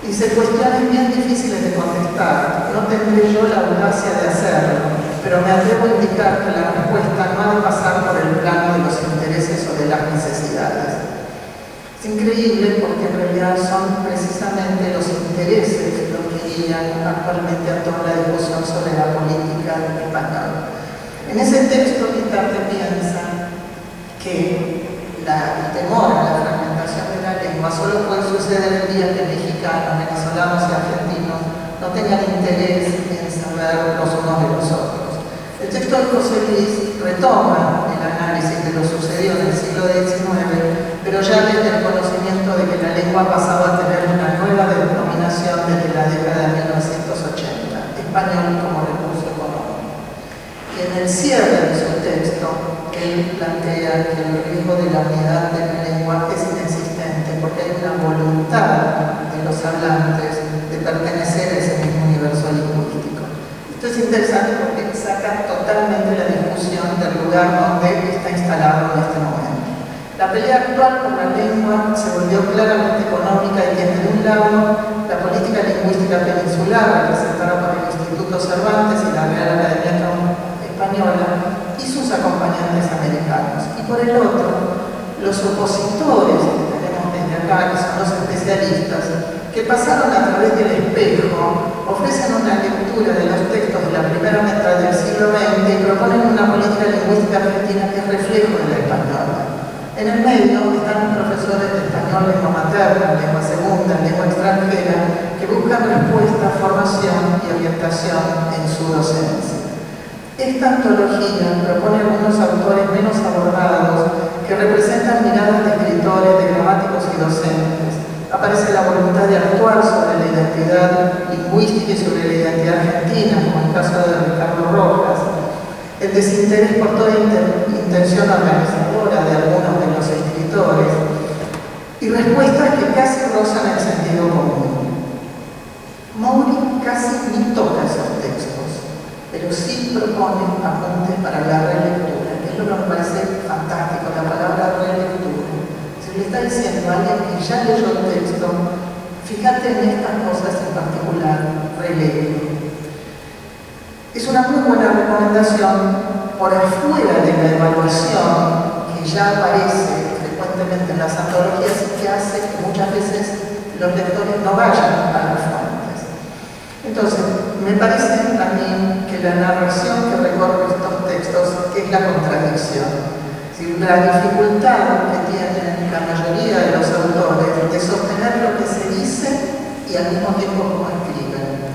Dice, cuestiones bien difíciles de contestar, no tendré yo la audacia de hacerlo, pero me atrevo a indicar que la respuesta no ha de pasar por el plano de los intereses o de las necesidades. Es increíble porque en realidad son precisamente los intereses los que guían actualmente a toda la discusión sobre la política española. En ese texto, Guitarte piensa que el temor a la fragmentación de la lengua solo puede suceder el día que mexicanos, venezolanos y argentinos no tengan interés en saber los unos de los otros. El texto de José Luis retoma el análisis de lo sucedido en el siglo XIX, pero ya desde el conocimiento de que la lengua ha pasado a tener una nueva denominación desde la década de 1980, español como recurso económico. Y en el cierre de su texto, él plantea que el riesgo de la unidad de la lengua es inexistente porque hay una voluntad de los hablantes de pertenecer a ese mismo universo lingüístico. Esto es interesante porque saca totalmente la discusión del lugar donde está instalado en este momento. La pelea actual por la lengua se volvió claramente económica y tiene de un lado la política lingüística peninsular representada por el Instituto Cervantes y la Real Academia Española y sus acompañantes americanos. Y por el otro, los opositores que tenemos desde acá, que son los especialistas, que pasaron a través del espejo, ofrecen una lectura de los textos de la primera mitad del siglo XX y proponen una política lingüística argentina que es reflejo de la española. En el medio están los profesores de español, lengua materna, lengua segunda, lengua extranjera, que buscan respuesta, formación y orientación en su docencia. Esta antología propone algunos autores menos abordados que representan miradas de escritores, de gramáticos y docentes. Aparece la voluntad de actuar sobre la identidad lingüística y sobre la identidad argentina, como el caso de Ricardo Rojas, el desinterés por toda intención organizadora de algunos de los escritores, y respuestas que casi rozan el sentido común. Maury casi ni toca esos textos. pero sí propone apuntes para la relectura, que es lo que me parece fantástico, la palabra relectura. Si le está diciendo a alguien que ya leyó el texto, fíjate en estas cosas en particular, reléelo. Es una muy buena recomendación por afuera de la evaluación que ya aparece frecuentemente en las antologías y que hace que muchas veces los lectores no vayan a las fuentes. Entonces, me parece a mí que la narración que recorre estos textos es la contradicción. La dificultad que tienen la mayoría de los autores de sostener lo que se dice y al mismo tiempo cómo escriben.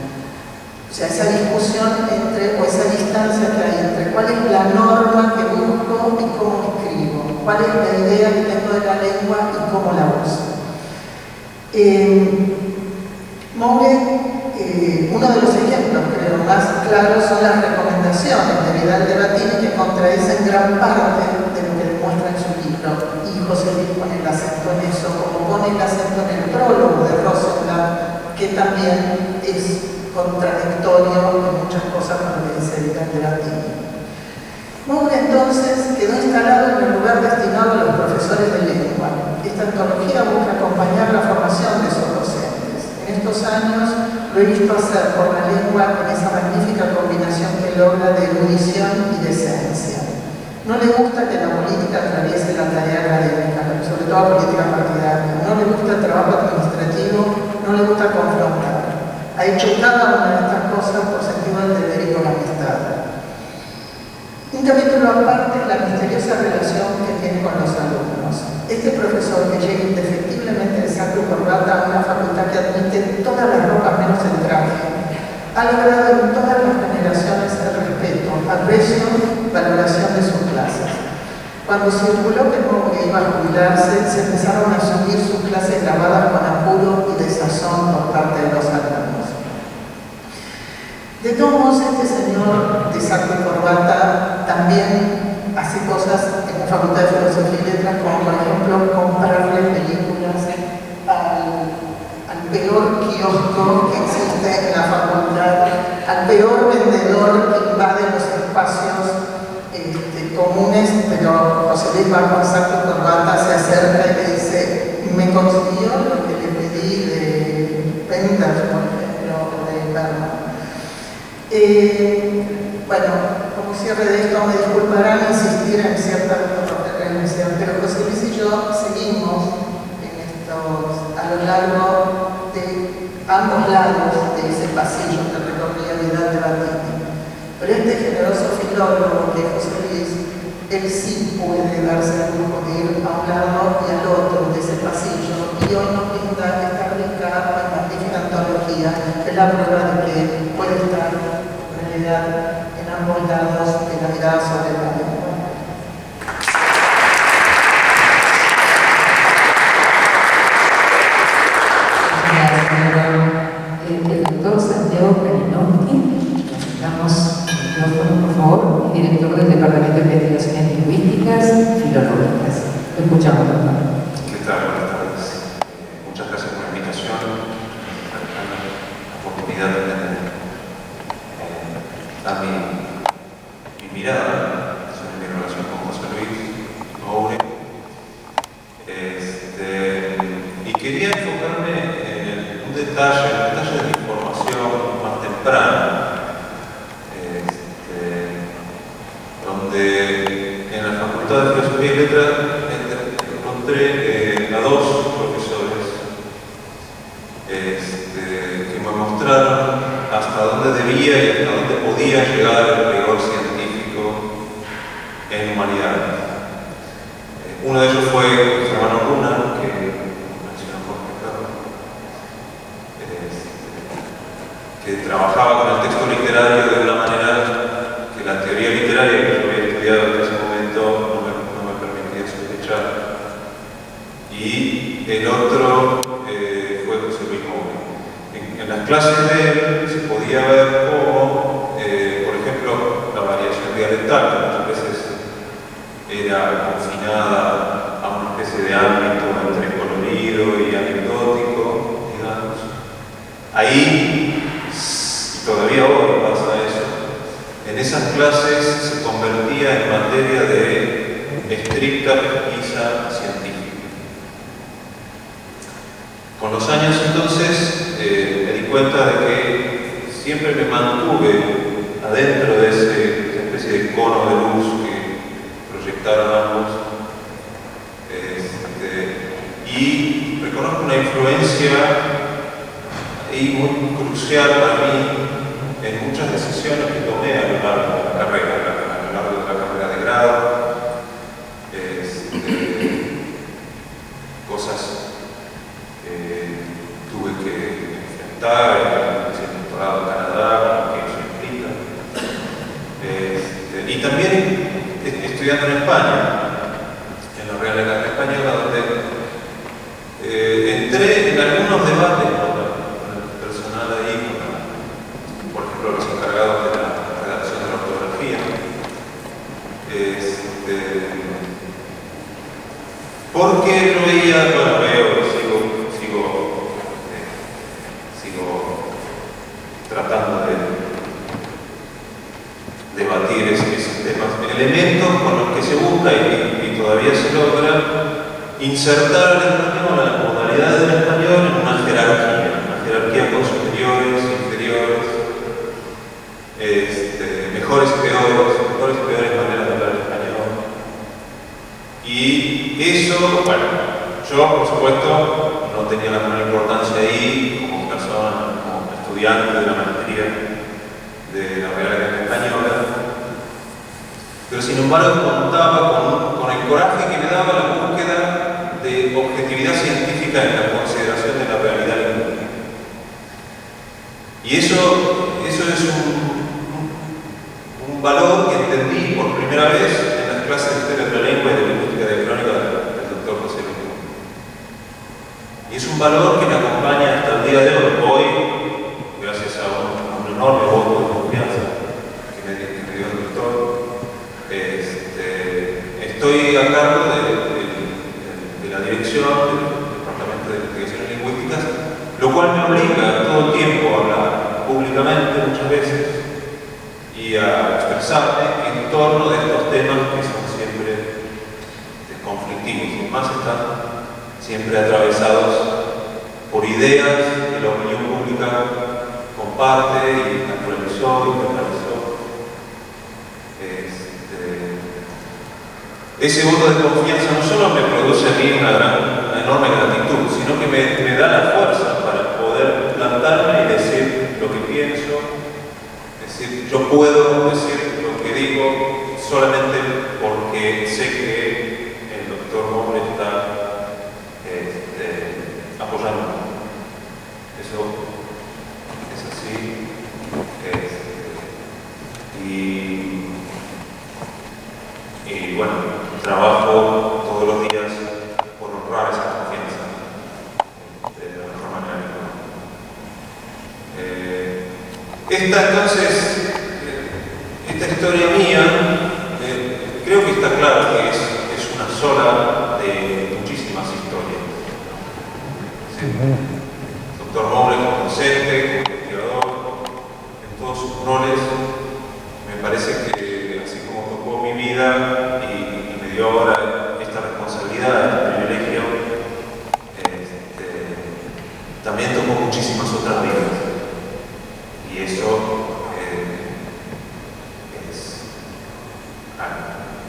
O sea, esa discusión o esa distancia que hay entre cuál es la norma que busco y cómo escribo, cuál es la idea que tengo de la lengua y cómo la uso. Moure, uno de los ejemplos, creo, más claros son las recomendaciones de Vidal de Batini que contradicen gran parte de lo que demuestra en su libro. Y José Luis pone el acento en eso, como pone el acento en el prólogo de Rosenblatt, que también es contradictorio en muchas cosas con lo que dice Vidal de Batini. Moure entonces quedó instalado en el lugar destinado a los profesores de lengua. Esta antología busca acompañar la formación de esos docentes. En estos años lo he visto hacer por la lengua en esa magnífica combinación que logra de erudición y de esencia. No le gusta que la política atraviese la tarea académica, sobre todo la política partidaria. No le gusta el trabajo administrativo, no le gusta confrontar. Ha hecho cada una de estas cosas por sentido del deber y por amistad. Un capítulo aparte es la misteriosa relación que tiene con los alumnos. Este profesor que llega indefectiblemente de saco y corbata a una facultad que admite todas las ropas menos el traje, ha logrado en todas las generaciones el respeto, aprecio, valoración de sus clases. Cuando circuló que Moure iba a jubilarse, se empezaron a subir sus clases grabadas con apuro y desazón por parte de los alumnos. De todos modos, este señor de saco y corbata también hace cosas en la Facultad de Filosofía y Letras, como por ejemplo comprarle películas al peor kiosco que existe en la facultad, al peor vendedor que invade los espacios comunes, pero José Luis va con saco y corbata, se acerca y le dice: me consiguió lo que le pedí de Pendas, por ejemplo, o de Berman. Bueno, como cierre de esto, me disculparán insistir en ciertas referencias, pero José Luis y yo seguimos a lo largo de ambos lados de ese pasillo que recorría Vidal de Batini. Pero este generoso filólogo que es José Luis, él sí puede darse el lujo de ir a un lado y al otro de ese pasillo, y hoy nos brinda esta rica y magnífica antología, que es la prueba de que puede estar en realidad en ambos lados de la mirada sobre la lengua. El doctor Santiago Kalinowski, necesitamos el micrófono, por favor, director del Departamento de Investigaciones Lingüísticas y Filológicas. Lo escuchamos, doctor. ¿Qué tal? Buenas tardes. Muchas gracias por la invitación, por la oportunidad de tener mi mirada sobre mi relación con José Luis Moure. Y quería enfocarme en un detalle de la información más temprana, donde en la Facultad de Filosofía y Letras encontré a dos profesores que me mostraron hasta dónde debía y hasta dónde podía llegar el rigor científico en humanidades. Uno de ellos fue Germano Luna, que mencionó Jorge Carlos, que trabajaba con el texto literario de una manera que la teoría literaria que yo había estudiado en ese momento no me permitía sospechar. Y el otro fue José Luis Moure. En las clases de él se podía ver cómo, por ejemplo, la variación dialectal, que muchas veces era confinada a una especie de ámbito entre colorido y anecdótico, digamos. Ahí, y todavía hoy pasa eso, clases se convertía en materia de estricta pesquisa científica. Con los años entonces me di cuenta de que siempre me mantuve adentro de esa especie de cono de luz que proyectaron ambos, y reconozco una influencia ahí muy crucial para mí en muchas decisiones que tomé a lo largo de la carrera, a lo largo de la carrera de grado, cosas que tuve que enfrentar en el doctorado en Canadá, con lo que eso implica. Y también estudiando en España, en la Real Academia Española, donde entré en algunos debates con el personal ahí, por ejemplo, los encargados de la redacción de la ortografía, porque yo veía, bueno, sigo tratando de debatir esos temas, elementos con los que se busca y todavía se logra insertar el español, la modalidad del español en una jerarquía con superiores, inferiores, mejores y peores maneras de hablar español. Y eso, bueno, yo por supuesto no tenía la menor importancia ahí como persona, como estudiante de la maestría de la Real Academia Española, pero sin embargo contaba con el coraje que me daba la búsqueda de objetividad científica en la consideración de la realidad lingüística. Y eso es un valor que entendí por primera vez en las clases de historia de la lengua y de lingüística diacrónica del doctor José Luis. Y es un valor que me acompaña hasta el día de hoy, gracias a un enorme voto de confianza que me dio el doctor. Estoy a cargo de la dirección del Departamento de Investigaciones Lingüísticas, lo cual me obliga todo el tiempo a hablar públicamente muchas veces y a expresarme en torno de estos temas que son siempre conflictivos, y más están siempre atravesados por ideas que la opinión pública comparte y naturalizó y internalizó. Ese voto de confianza no solo me produce a mí una enorme gratitud, sino que me da la fuerza para poder plantarme y decir lo que pienso. Es decir, yo puedo decir lo que digo solamente porque sé que el doctor Moure está apoyando. Eso es así. Y bueno, trabajo todos los días por honrar esa confianza de la mejor manera. Esta historia mía, creo que está claro que es una sola de muchísimas historias. ¿Sí? Doctor Moure como docente, como investigador, en todos sus roles, me parece que así como tocó mi vida y me dio ahora esta responsabilidad, este privilegio, también tocó muchísimas otras vidas. Y eso es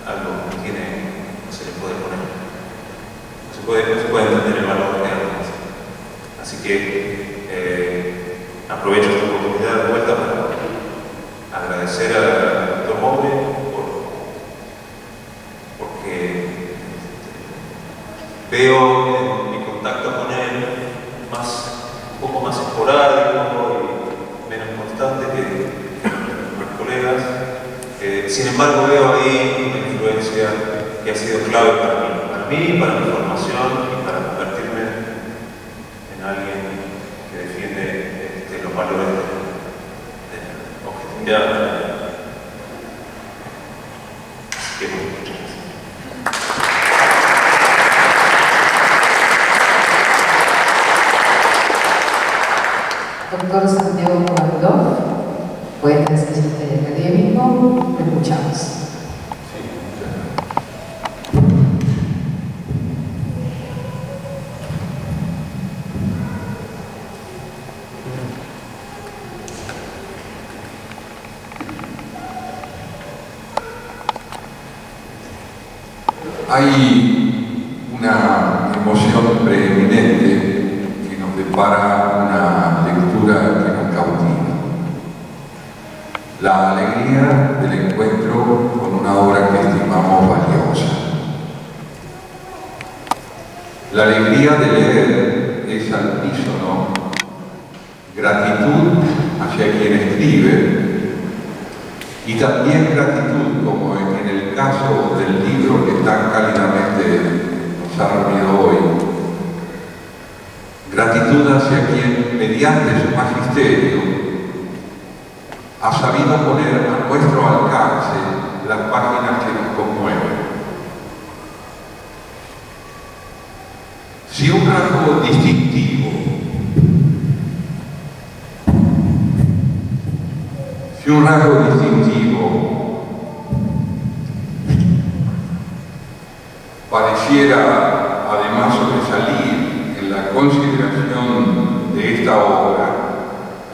algo que no se le puede poner. No se puede entender el valor que tiene. Así que aprovecho esta oportunidad de vuelta para agradecer al doctor Moure porque veo en mi contacto con él un poco más esporádico y menos constante que los colegas. Sin embargo, veo ahí una influencia que ha sido clave para mí, para mi formación y para convertirme en alguien que defiende los valores de objetividad. Así que muchas gracias. Doctor Santiago Kovalov, poeta, ensayista y académico. tiempo, lo escuchamos. Hay una emoción preeminente que nos depara una lectura que nos cautiva. La alegría del encuentro con una obra que estimamos valiosa. La alegría de leer es al unísono gratitud hacia quien escribe y también gratitud, como en el caso del libro que tan cálidamente nos ha reunido hoy, gratitud hacia quien, mediante su magisterio, ha sabido poner a nuestro alcance las páginas que nos conmueven. Si un rasgo distintivo, pareciera además sobresalir en la consideración de esta obra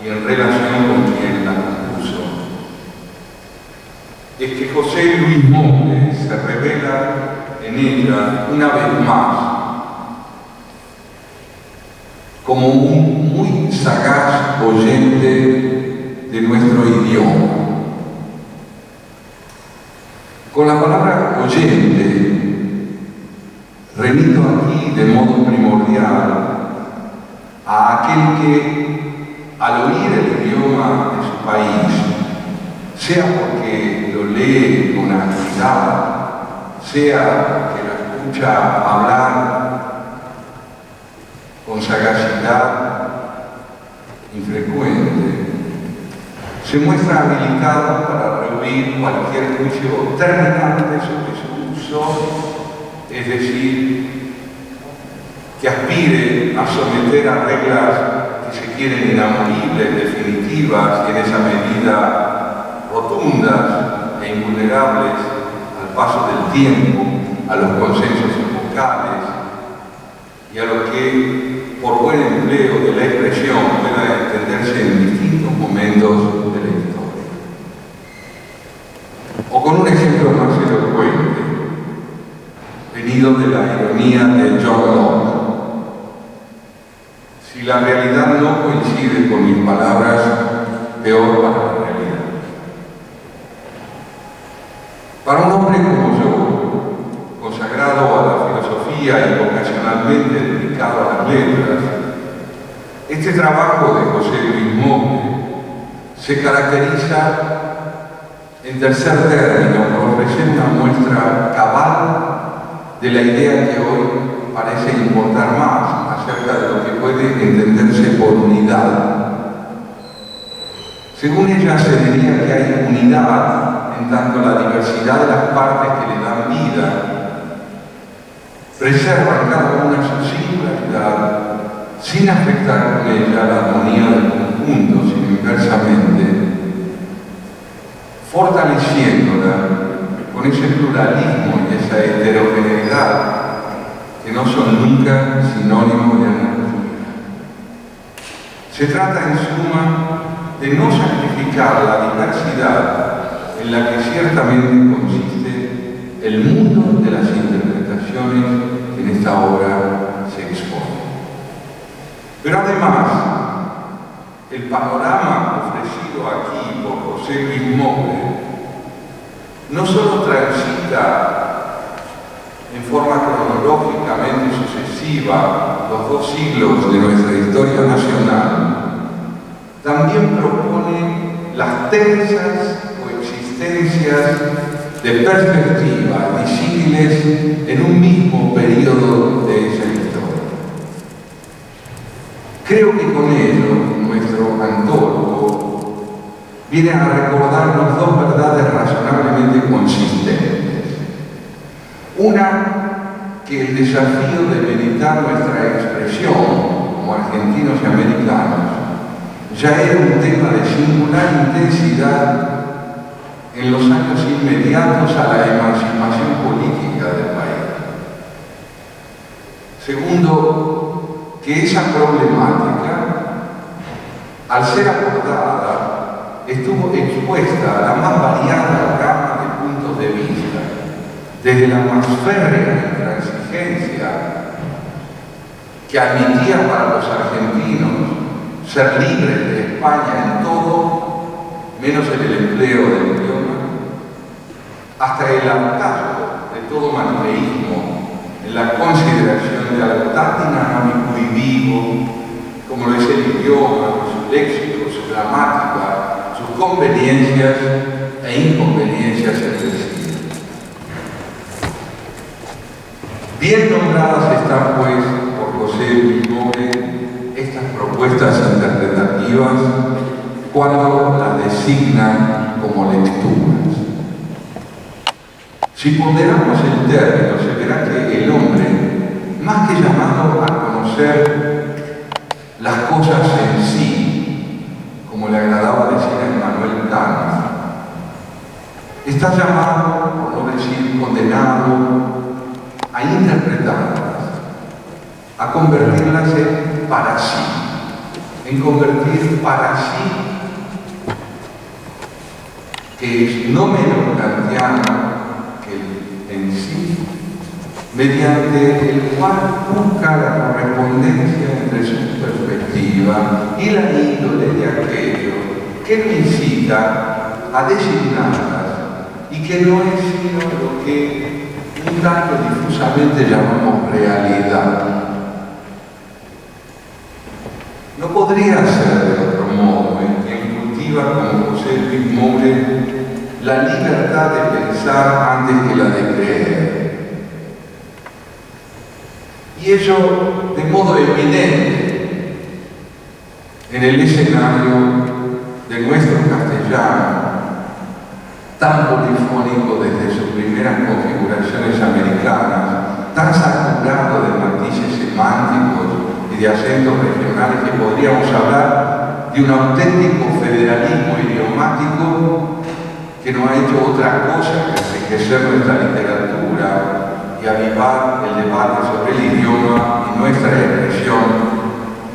y en relación con quien la compuso, es que José Luis Monge se revela en ella una vez más como un muy sagaz oyente de nuestro idioma. Con la palabra oyente remito aquí de modo primordial a aquel que, al oír el idioma de su país, sea porque lo lee con actividad, sea que lo escucha hablar con sagacidad infrecuente, se muestra habilitado para rehuir cualquier juicio terminante sobre su uso, es decir, que aspire a someter a reglas que se quieren inamovibles, definitivas y en esa medida rotundas e invulnerables al paso del tiempo, a los consensos epocales y a lo que, por buen empleo de la expresión, pueda entenderse en distintos momentos de la historia. O con un ejemplo más elocuente, venido de la ironía de John Locke. Si la realidad no coincide con mis palabras, peor para la realidad. Para un hombre como yo, consagrado a la filosofía y vocacionalmente dedicado a las letras, este trabajo de José Luis Monge se caracteriza, en tercer término, por ofrecer una muestra cabal de la idea que hoy parece importar más acerca de lo que puede entenderse por unidad. Según ella, se diría que hay unidad en tanto la diversidad de las partes que le dan vida preservan cada una su singularidad sin afectar con ella la armonía del conjunto, sino inversamente fortaleciéndola con ese pluralismo y esa heterogeneidad que no son nunca sinónimos de analogía. Se trata, en suma, de no sacrificar la diversidad en la que ciertamente consiste el mundo de las interpretaciones que en esta obra se exponen. Pero además, el panorama ofrecido aquí por José Luis Monge no solo transita en forma cronológicamente sucesiva los 2 siglos de nuestra historia nacional, también propone las tensas coexistencias de perspectivas disímiles en un mismo periodo de esa historia. Creo que con ello nuestro antólogo viene a recordarnos 2 verdades razonablemente consistentes. Una, que el desafío de meditar nuestra expresión como argentinos y americanos ya era un tema de singular intensidad en los años inmediatos a la emancipación política del país. Segundo, que esa problemática, al ser abordada, estuvo expuesta a la más variada gama de puntos de vista, desde la más férrea intransigencia que admitía para los argentinos ser libres de España en todo, menos en el empleo del idioma, hasta el hartazgo de todo maniqueísmo en la consideración de algo tan dinámico y vivo como lo es el idioma, su léxico, su gramática, sus conveniencias e inconveniencias entre sí. Bien nombradas están, pues, por José Luis More estas propuestas interpretativas cuando las designan como lecturas. Si ponderamos el término, se verá que el hombre, más que llamado a conocer las cosas en sí, como le agradaba decir a Immanuel Kant, está llamado, por no decir condenado, a interpretarlas, a convertirlas en para sí, en convertir para sí, que es no menos kantiano que en sí, mediante el cual busca la correspondencia entre su perspectiva y la índole de aquello que lo incita a designarlas y que no es sino lo que un tanto difusamente llamamos realidad. No podría ser de otro modo en quien cultiva como José Luis More la libertad de pensar antes que la de creer. Y ello de modo evidente en el escenario de nuestro castellano, tan polifónico desde sus primeras configuraciones americanas, tan saturado de matices semánticos y de acentos regionales que podríamos hablar de un auténtico federalismo idiomático que no ha hecho otra cosa que enriquecer nuestra literatura y avivar el debate sobre el idioma y nuestra expresión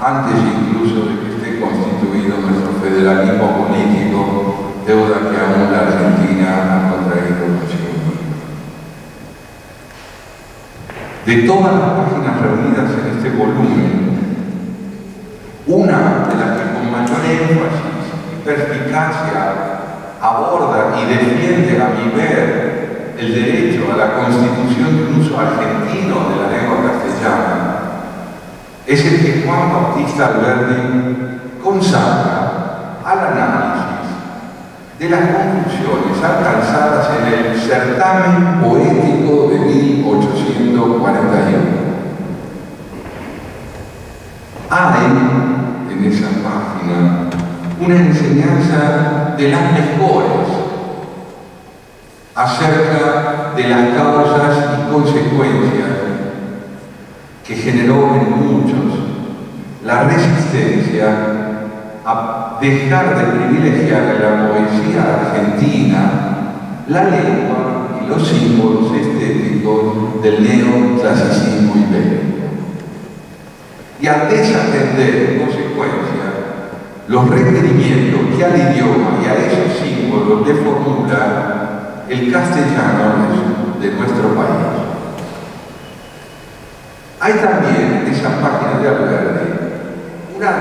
antes incluso de que esté constituido nuestro federalismo político, deuda que aún la Argentina ha contraído consigo misma. De todas las páginas reunidas en este volumen, una de las que con mayor énfasis y perspicacia aborda y defiende, a mi ver, el derecho a la constitución de un uso argentino de la lengua castellana, es el que Juan Bautista Alberdi consagra al análisis de las conclusiones alcanzadas en el certamen poético de 1841. Hay en esa página una enseñanza de las mejores acerca de las causas y consecuencias que generó en muchos la resistencia a dejar de privilegiar en la poesía argentina la lengua y los símbolos estéticos del neoclasicismo ibérico. Y a desatender en consecuencia los requerimientos que al idioma y a esos símbolos le formula el castellano de nuestro país. Hay también en esa página de Alberdi una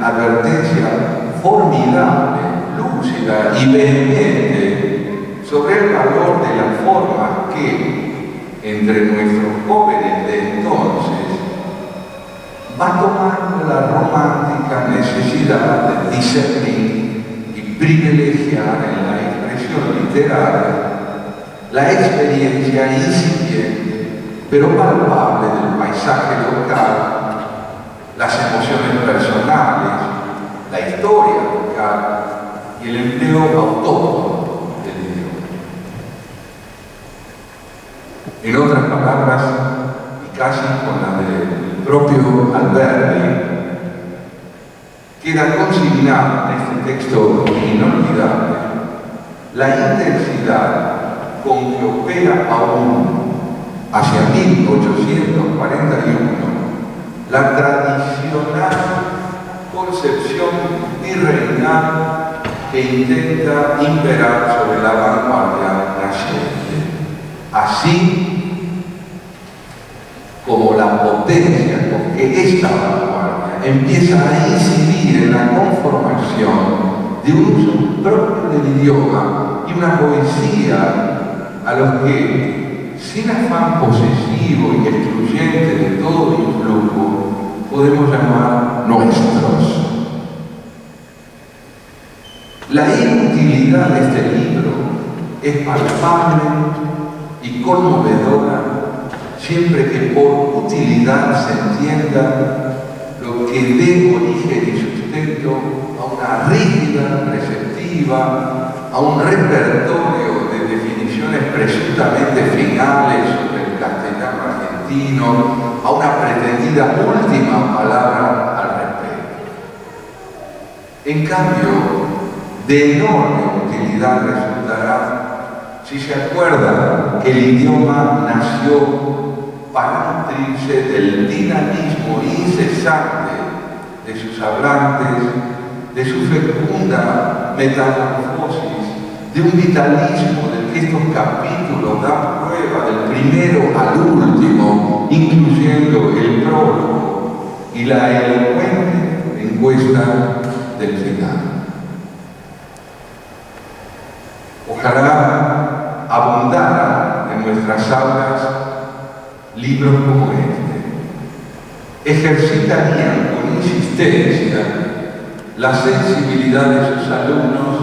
advertencia formidable, lúcida y vehemente sobre el valor de las formas que, entre nuestros jóvenes de entonces, va tomando la romántica necesidad de discernir y privilegiar en la expresión literaria la experiencia incipiente pero palpable del paisaje local, las emociones personales, la historia local y el empleo autóctono del idioma. En otras palabras, y casi con la del propio Alberdi, queda consignado en este texto inolvidable la intensidad con que opera aún hacia 1841 la tradicional concepción virreinal que intenta imperar sobre la vanguardia naciente, así como la potencia con que esta vanguardia empieza a incidir en la conformación de un uso propio del idioma y una poesía a los que, sin afán posesivo y excluyente de todo influjo, podemos llamar nuestros. La inutilidad de este libro es palpable y conmovedora siempre que por utilidad se entienda lo que dé origen y sustento a una rígida preceptiva, a un repertorio de definiciones presuntamente finales sobre el castellano argentino, a una pretendida última palabra al respecto. En cambio, de enorme utilidad resultará si se acuerdan que el idioma nació para nutrirse del dinamismo incesante de sus hablantes, de su fecunda metamorfosis, de un vitalismo del que estos capítulos dan prueba del primero al último, incluyendo el prólogo y la elocuente encuesta del final. Ojalá abundaran en nuestras aulas libros como este. Ejercitarían con insistencia la sensibilidad de sus alumnos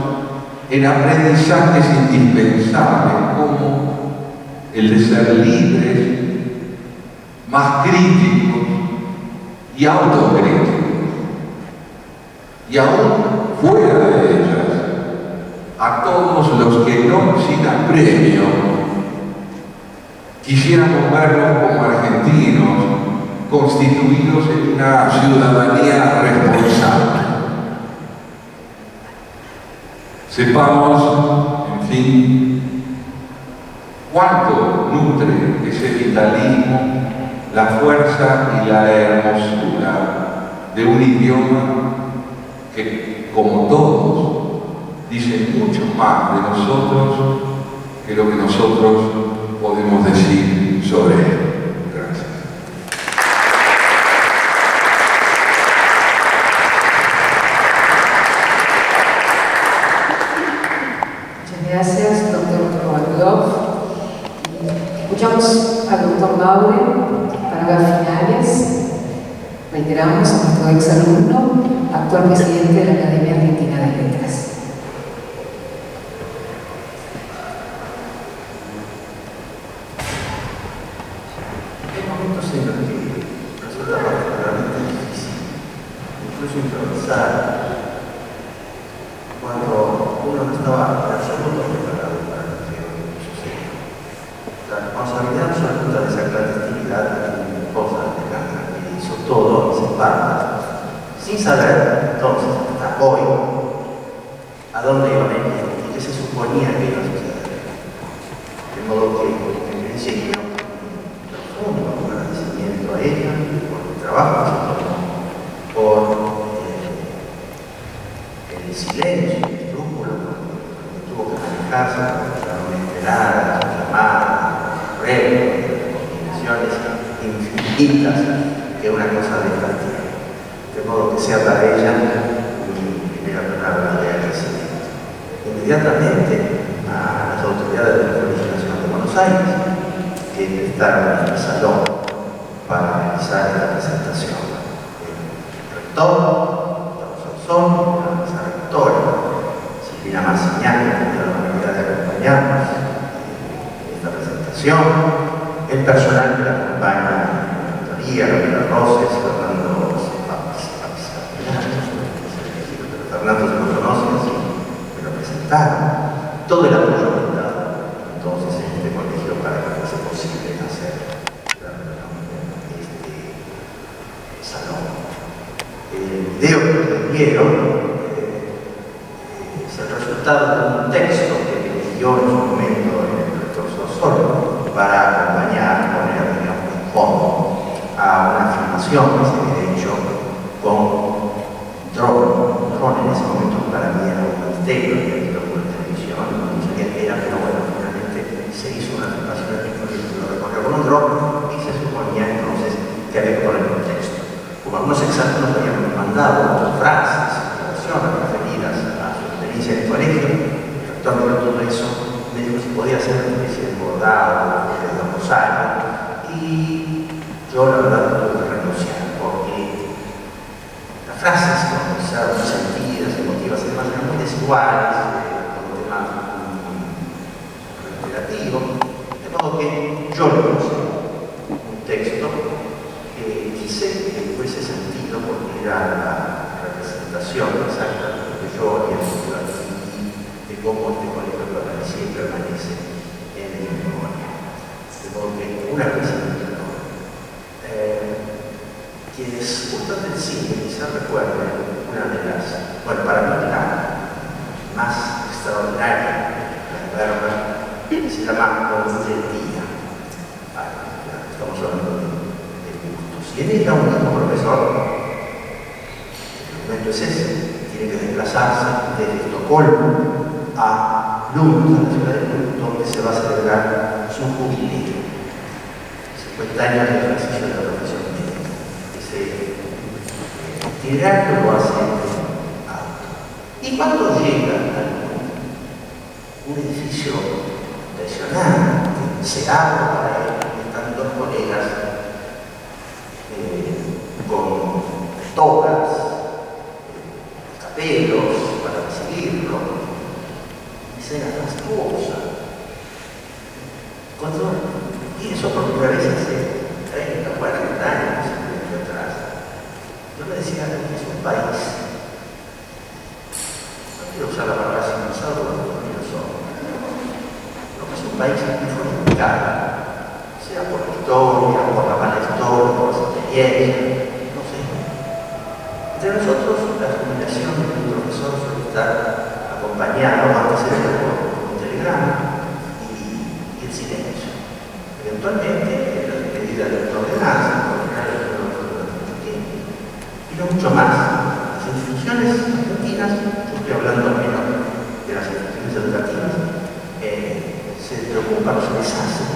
en aprendizajes indispensables como el de ser libres, más críticos y autocríticos. Y aún fuera de ellas, a todos los que no sin apremio quisiéramos verlos como argentinos constituidos en una ciudadanía responsable. Sepamos, en fin, cuánto nutre ese vitalismo la fuerza y la hermosura de un idioma que, como todos, dice mucho más de nosotros que lo que nosotros podemos decir sobre él. Gracias. Muchas gracias, doctor Kovalov. Escuchamos al doctor Maure para las finales. Reiteramos a nuestro exalumno, actual presidente de la Academia Argentina de Letras. Cuando uno no estaba en absoluto preparado para lo que sucedió. La responsabilidad absoluta de esa clandestinidad de mi esposa que hizo todo en espaldas, sin saber entonces, hasta hoy, a dónde iba a venir y qué se suponía que iba a suceder. De modo que, en principio, profundo agradecimiento a ella por el trabajo que se tomó, por el silencio, el escrúpulo, que tuvo que manejarse, la esperada, llamadas, correos, combinaciones infinitas que una cosa de partida. De modo que sea para ella mi primera palabra de agradecimiento. Inmediatamente a las autoridades del Colegio Nacional de Buenos Aires que prestaron en el salón para realizar la presentación. El rector, la rectora, Silvina Marciñán, que ha tenido la amabilidad de acompañarnos en esta presentación, el personal que la acompaña en la rectoría, Gabriela Roses, Fernando se lo conoce, así me lo presentaron, todo el apoyo que dado entonces en este colegio para que fuese posible hacer este salón. El video que ustedes vieron es el resultado de un texto que dio en su momento el profesor Solo para acompañar, poner, digamos, un fondo a una filmación que se había hecho con drone en ese momento para mí era un misterio, había visto por televisión, no sabía qué era, pero bueno, finalmente se hizo una filmación de lo recorrió con un drone y se suponía entonces que había que poner un texto. Como algunos exámenes nos habían mandado frases, oraciones referidas a su experiencia en el colegio, el rector de todo eso me dijo si podía hacer una especie de bordado de Don Rosario, y yo la verdad tuve que renunciar porque las frases con muy sentidas, emotivas y demás eran muy desiguales, con un tema reiterativo, de modo que yo le puse un texto que quise que tuviese sentido porque era la representación exacta de lo que yo había visto aquí y de cómo este colegio permanece en mi memoria. De modo que una representación. Quienes gustan del cine quizás recuerden una de las, bueno, para mí la más extraordinaria, la verba, que se llama Con luz del día. Estamos hablando de gustos. Y en ella un mismo profesor, el documento es ese, tiene que desplazarse desde Estocolmo a Lund, a la ciudad de Lund, donde se va a celebrar su jubileo. 50 años de ejercicio de la profesión médica. Ese itinerario lo hace alto. Y cuando llega a un edificio impresionante, se abre para él, están dos colegas con togas, capelos para recibirlo, escena fastuosa. Y eso por primera vez hace 30, 40 años atrás. Yo me decía que es un país, no quiero usar la palabra civilizado porque no son, pero que es un país muy fortificado, sea por la historia, por la mala historia, por las experiencias, no sé. Entre nosotros, la jubilación de un profesor suele estar acompañado, antes era por un telegrama y el silencio. Eventualmente, la despedida de la ordenanza, por general, mucho tiempo. Y no mucho más. Las instituciones argentinas, yo estoy hablando al menos de las instituciones educativas, se preocupan, se deshacen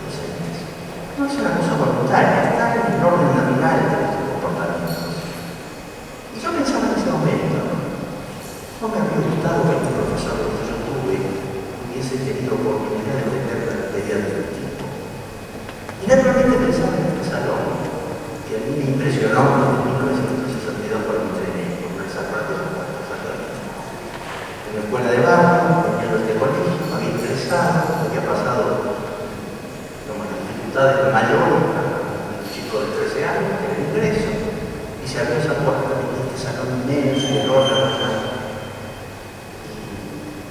docentes. No es una cosa voluntaria, está en el orden natural de estos comportamientos. Y yo pensaba en ese momento, no me habría gustado que este profesor que yo tuve hubiese tenido oportunidad de tener la despedida de este tipo. Y naturalmente pensaba en este salón, que a mí me impresionó en 1962 por mi tren, por esa parte de la en la escuela de barrio, en este colegio, había ingresado, había pasado las dificultades mayores para un chico de 13 años, que era el ingreso, y se abrió esa puerta de este salón inmenso, el orden,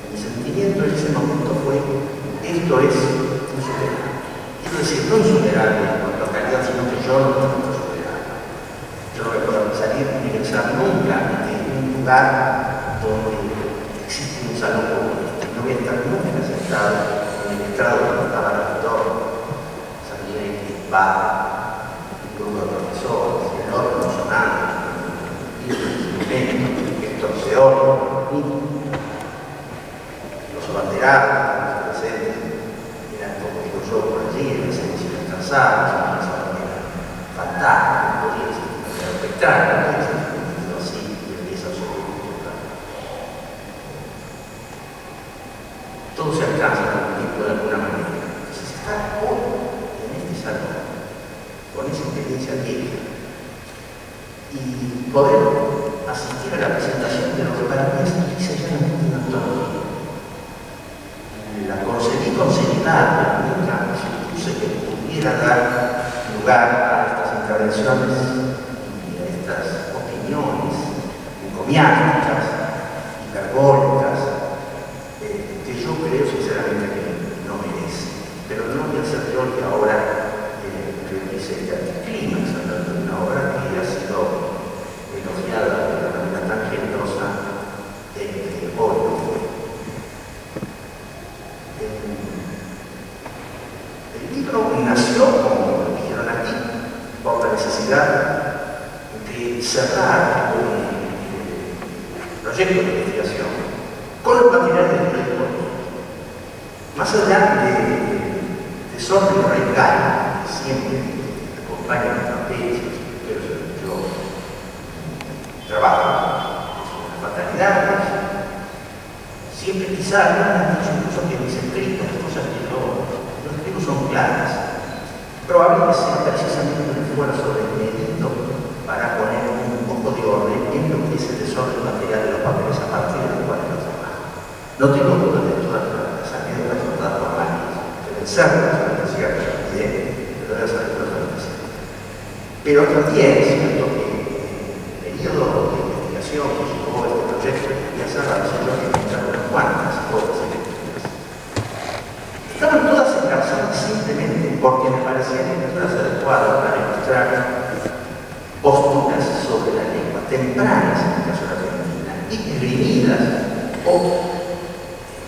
y mi sentimiento en ese momento fue: esto es insuperable. Quiero decir, no insuperable en cuanto a calidad, sino que yo no tengo superable. Yo no recuerdo salir ni pensar nunca en un lugar donde existe un salón como este. No voy a estar nunca sentado en el estrado donde estaba el rector, Sanguinetti, va, un grupo de profesores, el órgano sonando, el instrumento, Héctor Seorio, los abanderados, los presentes, eran como digo yo por allí, en la esencia descansada, una manera fantástica, podía ser espectacular, así, y empieza su cultura. Todo se alcanza de alguna manera. Entonces, estar hoy en este salón, con esa experiencia vieja, y poder asistir a la presentación de lo que para mí es sencillamente una antología. La concebí con seriedad, pero nunca supuse que pudiera dar lugar a estas intervenciones y a estas opiniones encomiásticas, hiperbólicas, que yo creo sinceramente que no merece. Pero no voy a ser yo que ahora realice este anticlímax, hablando de una obra que ha sido elogiada de una manera tan generosa hoy. que cerrar un proyecto de investigación con los materiales del proyecto. Más allá de desorden radical que siempre acompaña a las papeles, pero yo trabajo en las fatalidades, siempre quizás incluso que mis escritos, cosas que no escribo son claras, probablemente sea precisamente un esfuerzo desmedido para poner un poco de orden en lo que es el desorden material de los papeles a partir de los cuales yo trabajo. No tengo duda de todas las anécdotas contadas por Maris, deben ser las ciertas, pero deben ser las ciertas. Pero también es cierto que el periodo de investigación que llevó este proyecto y hacer la reseña que encontraron unas cuantas cosas estaban todas encarceladas simplemente porque me parecían lecturas adecuadas para ilustrar posturas sobre la lengua, tempranas en el caso de la Argentina, esgrimidas o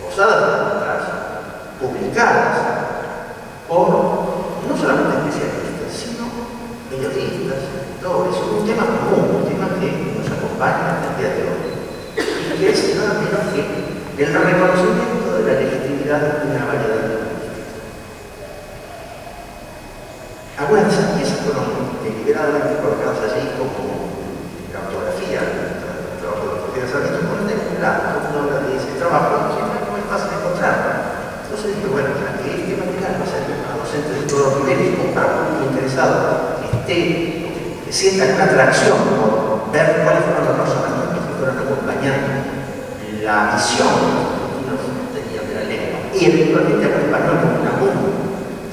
osadas de democracia, publicadas por no solamente especialistas, sino periodistas, escritores, un tema común, un tema que nos acompaña hasta el día de hoy, y que es nada menos que el reconocimiento de la legitimidad de una variedad de algunas de esas piezas fueron deliberadamente colocadas allí como la ortografía, el trabajo de ortografía de Sarmiento, por el lado, todo habla de ese trabajo, que no es fácil de encontrar. Entonces dije, bueno, que este material va a ser a docentes de todos los niveles, o para público interesado, que sienta una atracción por ver cuáles fueron los razonamientos que fueron acompañando la visión que los argentinos tenían de la lengua, y eventualmente al español como una lengua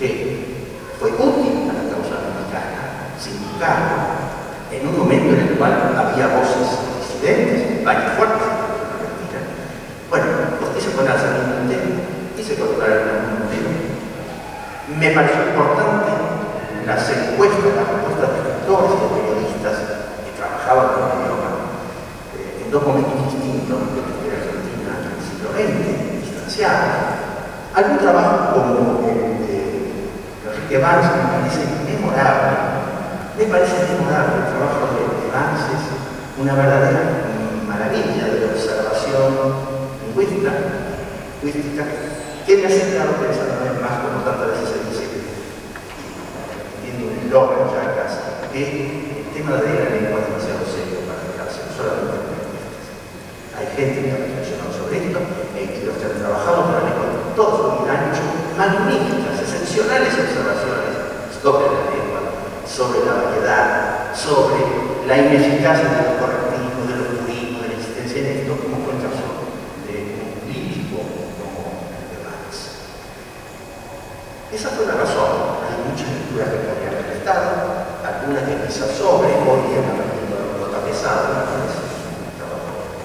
que fue útil a la causa mexicana, sin buscarlo, en un momento en el cual había voces disidentes, varias fuertes en la Argentina. Bueno, pues quise poner un tema, quise colocar un tema. Me pareció importante las encuestas, las respuestas de escritores y de periodistas que trabajaban con el idioma en dos momentos distintos de la historia argentina en el siglo XX, distanciados. Algún trabajo como el de Vance me parece memorable el trabajo de Vance, es una verdadera maravilla de la observación lingüística que me ha acercado a pensar una vez más, como tantas veces se dice, entiendo un eslogan ya casi, que el tema de la lengua es demasiado serio para quedarse solamente en periodistas. Hay gente que ha reflexionado sobre esto, que los que han trabajado con la lengua todos han hecho magníficas, excepcionales observaciones sobre la lengua, sobre la variedad, sobre la ineficacia de los correctivos, de los purismos, de la existencia en esto, como fue el caso de un lírico como el de Vance. Esa fue la razón. Hay muchas lecturas que podrían haber estado, algunas que quizás sobre, hoy día me han nota pesada, me parece un trabajo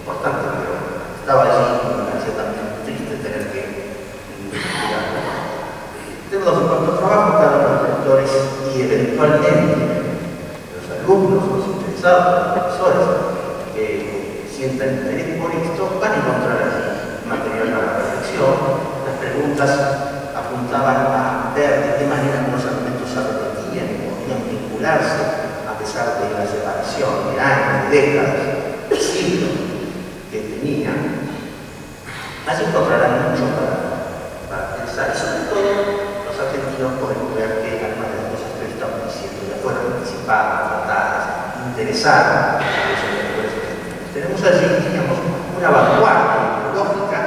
importante, pero estaba allí y me parecía también triste tener que investigarlo. Tenemos en cuanto a trabajo, cada uno de los lectores y eventualmente los alumnos, los interesados, los profesores que sientan interés por esto, van a encontrar allí material para la reflexión. Las preguntas apuntaban a ver de qué manera algunos argumentos se repetían y podían vincularse a pesar de la separación de años, décadas, siglos que tenían. Allí encontrarán mucho para pensar, y sobre todo los argentinos pueden ver que algunas de las cosas que estamos diciendo ya fueron anticipadas, tratadas, interesadas a los lectores argentinos. Tenemos allí, digamos, una vanguardia ideológica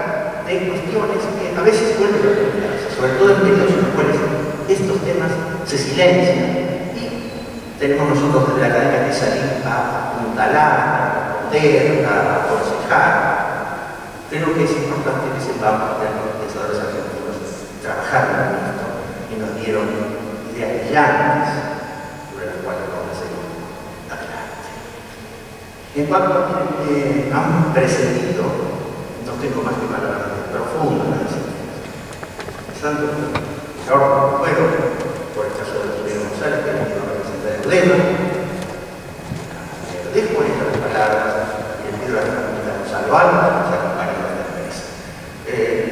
de cuestiones que a veces vuelven a repetirse, sobre todo en periodos en los cuales estos temas se silencian y tenemos nosotros desde la academia que salir a apuntalar, a responder, a aconsejar. Creo que es importante que sepamos que los pensadores argentinos trabajaron en esto y nos dieron ideas brillantes sobre las cuales vamos a seguir adelante. En cuanto a quienes han precedido, no tengo más que palabras profundas en ese tema. Empezando por Jorge Fuero, por el caso de Julio González, que vino a representar el lema. Después de las palabras y el libro de la familia Gonzalo Alba, que nos acompaña en esta mesa.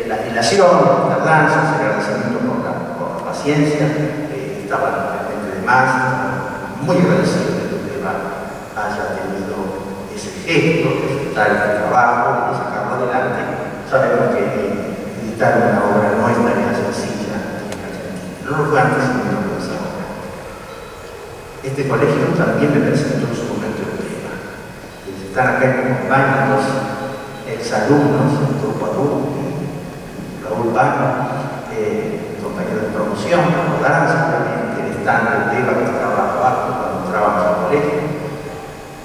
La dilación, la tardanza, el agradecimiento por la paciencia, estaban realmente de más, muy agradecidos de Esteban haya tenido ese gesto de aceptar el trabajo y de sacarlo adelante. Sabemos que editar una obra no es tarea sencilla en Argentina. No lo fue antes y no lo es ahora. Este colegio también me presentó en su momento el tema. Están acá en compañía los exalumnos, el grupo adulto, Raúl Bano, compañero de promoción, recordarán seguramente el stand del tema que estaba abajo cuando entrábamos al colegio.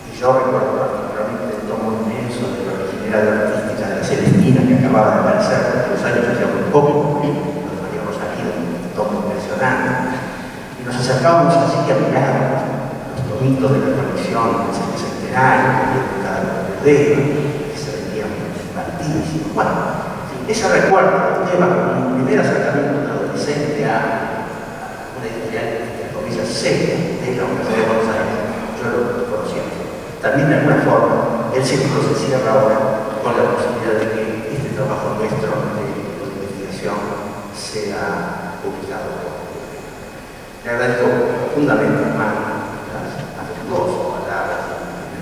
Y yo recuerdo particularmente el tomo inmenso de la originalidad artística de la Celestina que acababa de aparecer hace los años, hacía muy poco, nos habíamos salido un tomo impresionante. Y nos acercábamos así a mirar los tomitos de la colección del centenario, de la Rodeo, que se vendían bastantísimo. Bueno, ese recuerdo del tema como un primer acercamiento de un adolescente a una editorial, entre comillas, seria de la Universidad de Buenos Aires, yo lo conocía. También de alguna forma el círculo se cierra ahora con la posibilidad de que este trabajo nuestro de investigación sea publicado. Le agradezco profundamente, hermano, las afectuosas palabras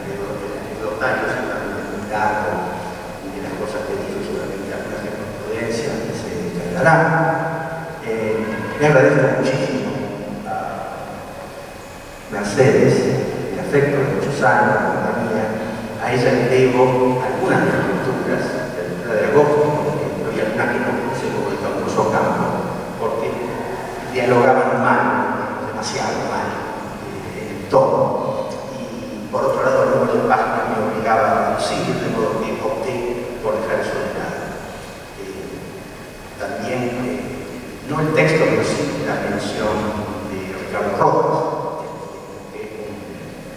del anecdotario, seguramente muy largo, y de las cosas que dijo, seguramente algunas jurisprudencias que se descargarán. Le agradezco muchísimo a Mercedes, el afecto de muchos años, la compañía. A ella le debo algunas de las lecturas de la lectura de agosto, porque había algunas que no se publicó en Curso Campo, porque dialogaban mal, demasiado mal, en el tono. Y por otro lado, el número de páginas me obligaba a reducir, de modo que opté por dejar eso de lado. También, no el texto, pero sí la mención de Ricardo Rojas, que es un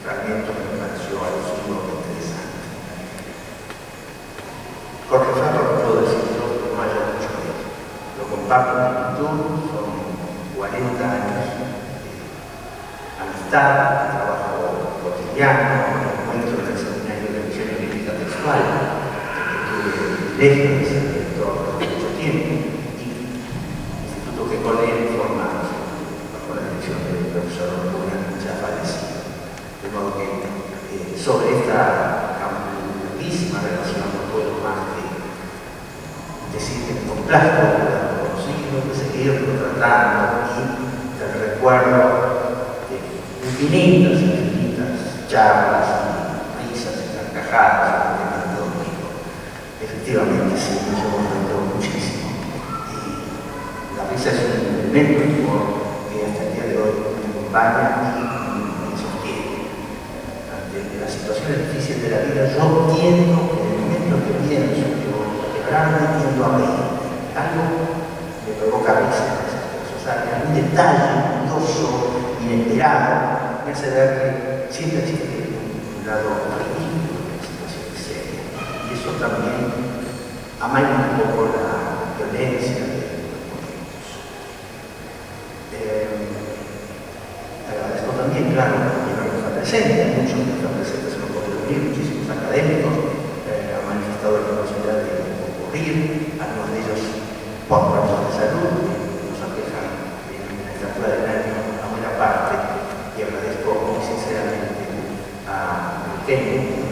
fragmento que me pareció alusivo e interesante. Jorge Ferro, no puedo decirlo, pero no haya mucho de él. Lo comparto en actitud, son 40 años de amistad, de trabajo cotidiano, un encuentro en el seminario de revisión y crítica textual, que tuve el privilegio de ser director de mucho tiempo, y instituto que con él formamos bajo la dirección del profesor Luna, ya fallecido. De modo que sobre esta amplísima relación no puedo más que decir que me complazco de haberlo conocido, de seguirlo tratando y del recuerdo de infinitas charlas, risas y carcajadas sobre el tema de todo tipo. Efectivamente, sí, nos hemos reído muchísimo. Y la risa es un elemento que hasta el día de hoy me acompaña y me sostiene. Ante las situaciones difíciles de la vida, yo tiendo, en el momento que pienso que voy a quebrarme, tiendo a reír. Algo me provoca risa en esas cosas. O sea, algún detalle curioso, inesperado, me hace ver que siempre existe un lado ridículo de la situación seria. Y eso también amaina un poco la violencia de los políticos. Agradezco también, claro, que no está presente, muchos que están presentes no pueden venir, muchísimos académicos han manifestado la posibilidad de concurrir, algunos de ellos por razones de salud, que nos aquejan en la estatura del año a buena parte, y agradezco muy sinceramente a Eugenio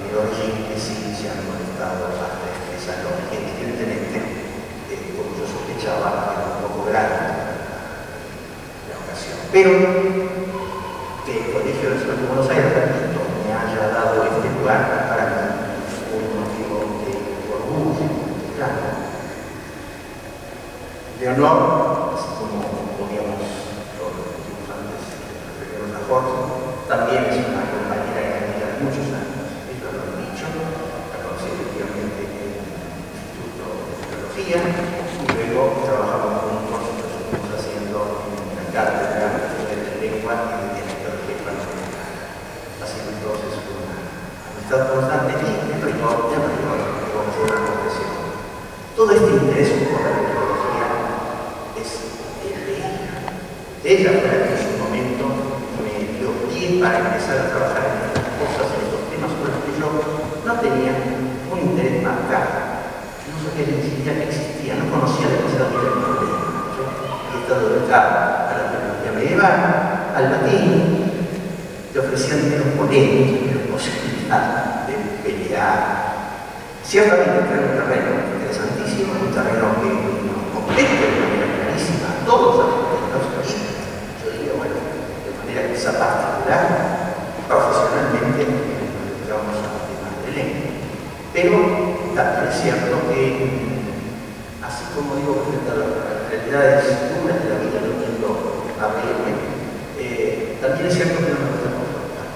y a Orgin que sí se han molestado hasta este salón, que evidentemente, como yo sospechaba, era un poco grande la ocasión. Pero que el Colegio de la Ciudad de Buenos Aires, repito, me haya dado este lugar para mí un motivo de orgullo, claro. De honor, así como poníamos los últimos antes de Jorge, también es una compañera y amiga de muchos años, esto lo he dicho, la conocí efectivamente en el Instituto de Teología, y luego trabajamos juntos, lo estuvimos haciendo en la cátedra de lengua y de teología hispanoamericana. Ha sido entonces una amistad constante y en rigor, con una confesión. Todo este interés por la teología es de ella. Ella fue la que en su momento me dio pie para empezar a trabajar en estas cosas, en estos temas sobre los que yo no tenía un interés marcado. No sabía ni siquiera que existía, no conocía demasiado bien el problema. Yo he estado dedicado a la teología medieval, al latín, que ofrecían menos polémica, menos posibilidad de pelear. Ciertamente era un terreno interesantísimo, un terreno que nos compete de manera clarísima a todos los argentinos, yo diría, bueno, de manera quizá particular, profesionalmente, nos dedicamos a temas de lengua. Pero también es cierto que, así como digo, frente a las realidades duras de la vida, no entiendo abrirme, también es cierto que no me gusta confrontar.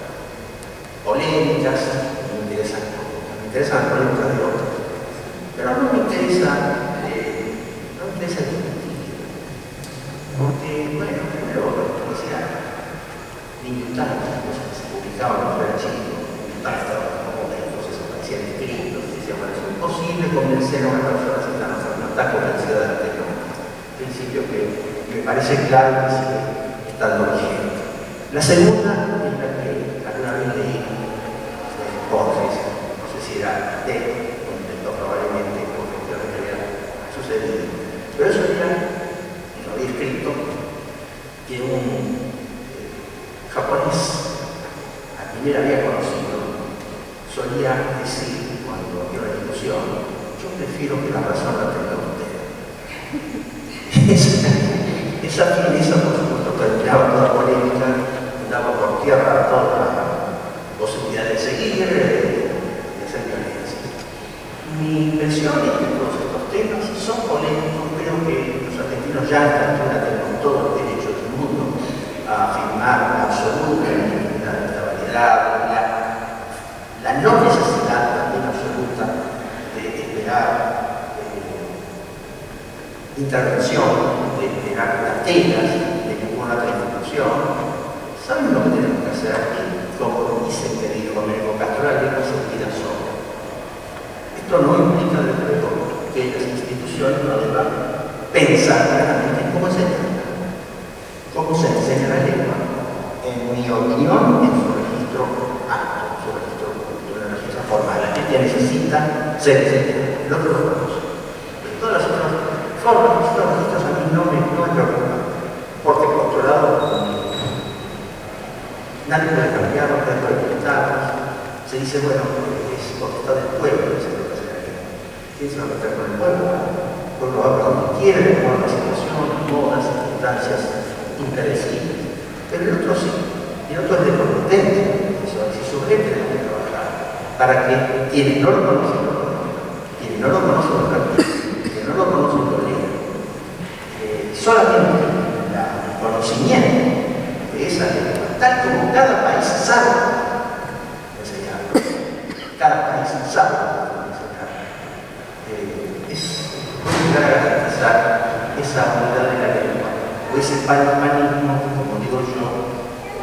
Polémicas, me interesan las polémicas de otros, pero no me interesa discutir. Porque, bueno, primero, como decía, Newton, que se publicaban cuando era chico, entonces aparecían escritos, decían, bueno, es imposible convencer a una persona si no está convencida de la tecnología. Principio que me parece claro que sigue estando vigente. La segunda es la que alguna vez leí Borges, no sé si era de o intentó probablemente porque efectivamente había sucedido. Pero eso era, y lo había escrito, que un japonés, a quien él había conocido, solía decir cuando había una discusión, yo prefiero que la razón la tenga usted. Esa fineza, por supuesto, terminaba toda polémica, daba por tierra toda la posibilidad de seguir, de hacer violencia. Mi impresión es que todos estos temas son polémicos. Creo que los argentinos ya a esta altura tenemos todo el derecho del mundo a afirmar la absoluta legitimidad de esta variedad, la no necesidad también absoluta de esperar intervención, de esperar carteras de ninguna otra institución. ¿Saben lo que tenemos que hacer aquí? Como dicen que dijo Domenico Castro, la seguridad sola. Esto no implica, desde luego, que las instituciones no deban pensar claramente en cómo se enseña la lengua. En mi opinión, en su registro alto, su registro formal. La gente necesita ser enseñada. El otro lo conoce. En todas las otras formas, estos registros a mí no me preocupan, porque controlado nadie puede cambiar, no puede preguntar. Se dice, bueno, es potestad del pueblo, ¿quién se va a meter con el pueblo? El pueblo va para donde quiere, con la situación, modas, circunstancias impredecibles. Pero el otro sí, y el otro es de competente, si su gente tiene que trabajar, para que quienes no lo conocen, quienes no lo conocen lo practiquen, quienes no lo conocen lo lean. Solamente el conocimiento de esa lengua, tal como cada país sabe enseñar, cada país sabe enseñar, puede llegar a garantizar esa unidad de la lengua, o ese panhismanismo, como digo yo,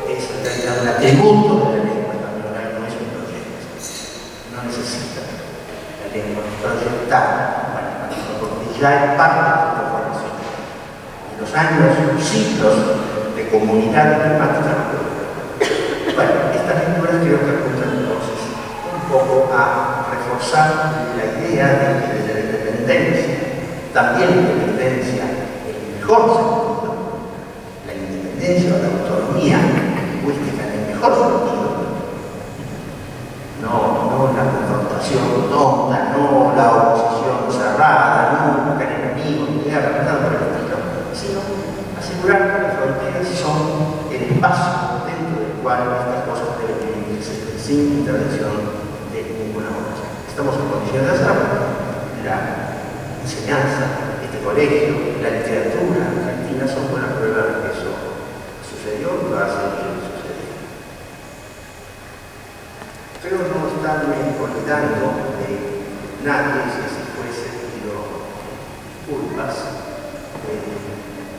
es en realidad un atributo de la lengua, también no es un proyecto, no necesita la lengua proyectar un panhismanismo, porque ya es parte de la formación. En los años, los ciclos de comunidad climática. Bueno, estas lecturas creo que apuntan entonces un poco a reforzar la idea de la independencia, también la independencia en el mejor sentido, la independencia o la autonomía lingüística en el mejor sentido, no la confrontación tonta, no la oposición cerrada, no buscar enemigos, ni guerra, nada por el estilo, sino asegurar que las fronteras son el espacio dentro del cual estas cosas deben vivirse sin intervención de ninguna otra. Estamos en condiciones de hacerlo. La enseñanza, este colegio, la literatura argentina son buenas pruebas de que eso sucedió y va a seguir sucediendo. Pero no estarme olvidando de nadie, si así fuese, pido culpas.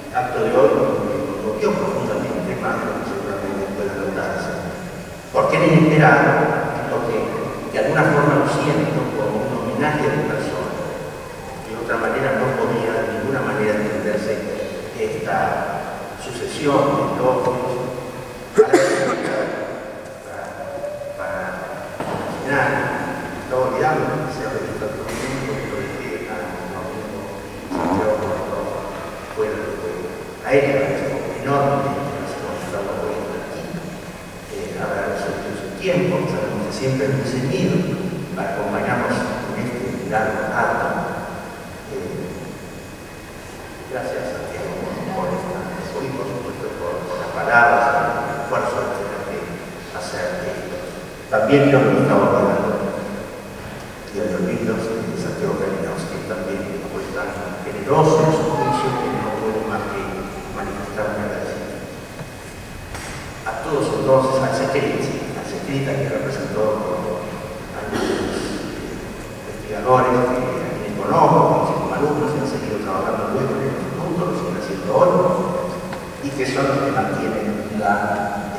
Acto de hoy me conmovió profundamente, más de lo que seguramente pueda notarse. Porque era inesperado, porque de alguna forma lo siento como un homenaje a mi persona. De otra manera no podía de ninguna manera entenderse esta sucesión de elogios para imaginar. Estaba olvidando que se ha registrado todo el mundo, que lo dejé a un momento fuera de juego. A él le agradezco enormemente, se nos está aquí, tiempo, sabemos que siempre es muy ceñido, acompañamos con este largo acto. Gracias, Santiago, por esta, y por supuesto por las palabras, por el esfuerzo que tenemos que hacer. También creo que estamos hablando de los libros de Santiago Kalinowski, también fue tan generoso en su juicio que no puede más que manifestar un agradecimiento. A todos entonces, a Secreta que representó a los investigadores que conozco, como alumnos que han seguido trabajando luego en el instituto, lo siguen haciendo hoy, y que son los que mantienen el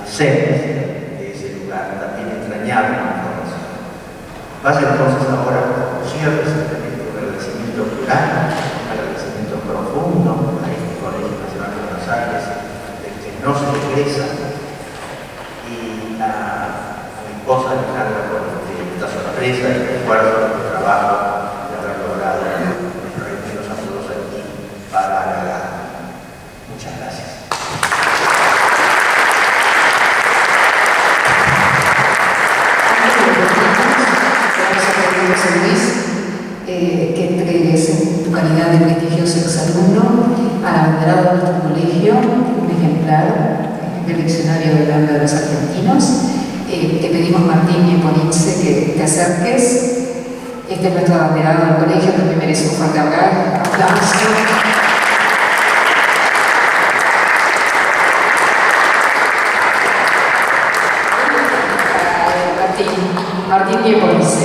ser de ese lugar, también entrañable en la información. Vaya entonces ahora, como cierre, simplemente un agradecimiento plural, un agradecimiento profundo a este Colegio Nacional de Buenos Aires, del que no se regresa, y a mi esposa Alejandra por esta sorpresa, este esfuerzo, este trabajo de haber logrado reunirnos a todos aquí para halagar. Muchas gracias. José Luis, que entregues en tu calidad de prestigioso exalumno al abanderado de nuestro colegio un ejemplar del diccionario de la lengua de los argentinos. Te pedimos, Martín y Eponitze, que te acerques. Este es nuestro abanderado del colegio, también merece un fuerte aplauso. Martín y Eponitze.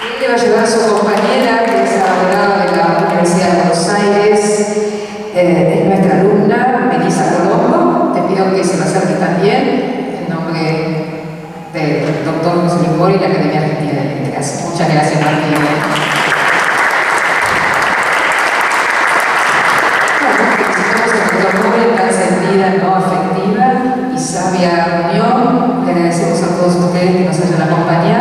Él le va a llevar a su compañera, que es abanderada de la Universidad de Buenos Aires, es nuestra alumna, Melissa Colombo. Te pido que se me acerque también, en nombre del doctor José Luis Mori y la Academia Argentina de Letras. Muchas gracias, Martín. Felicitamos a nuestro joven, tan sentida, no afectiva y sabia reunión. Le agradecemos a todos ustedes que nos hayan acompañado.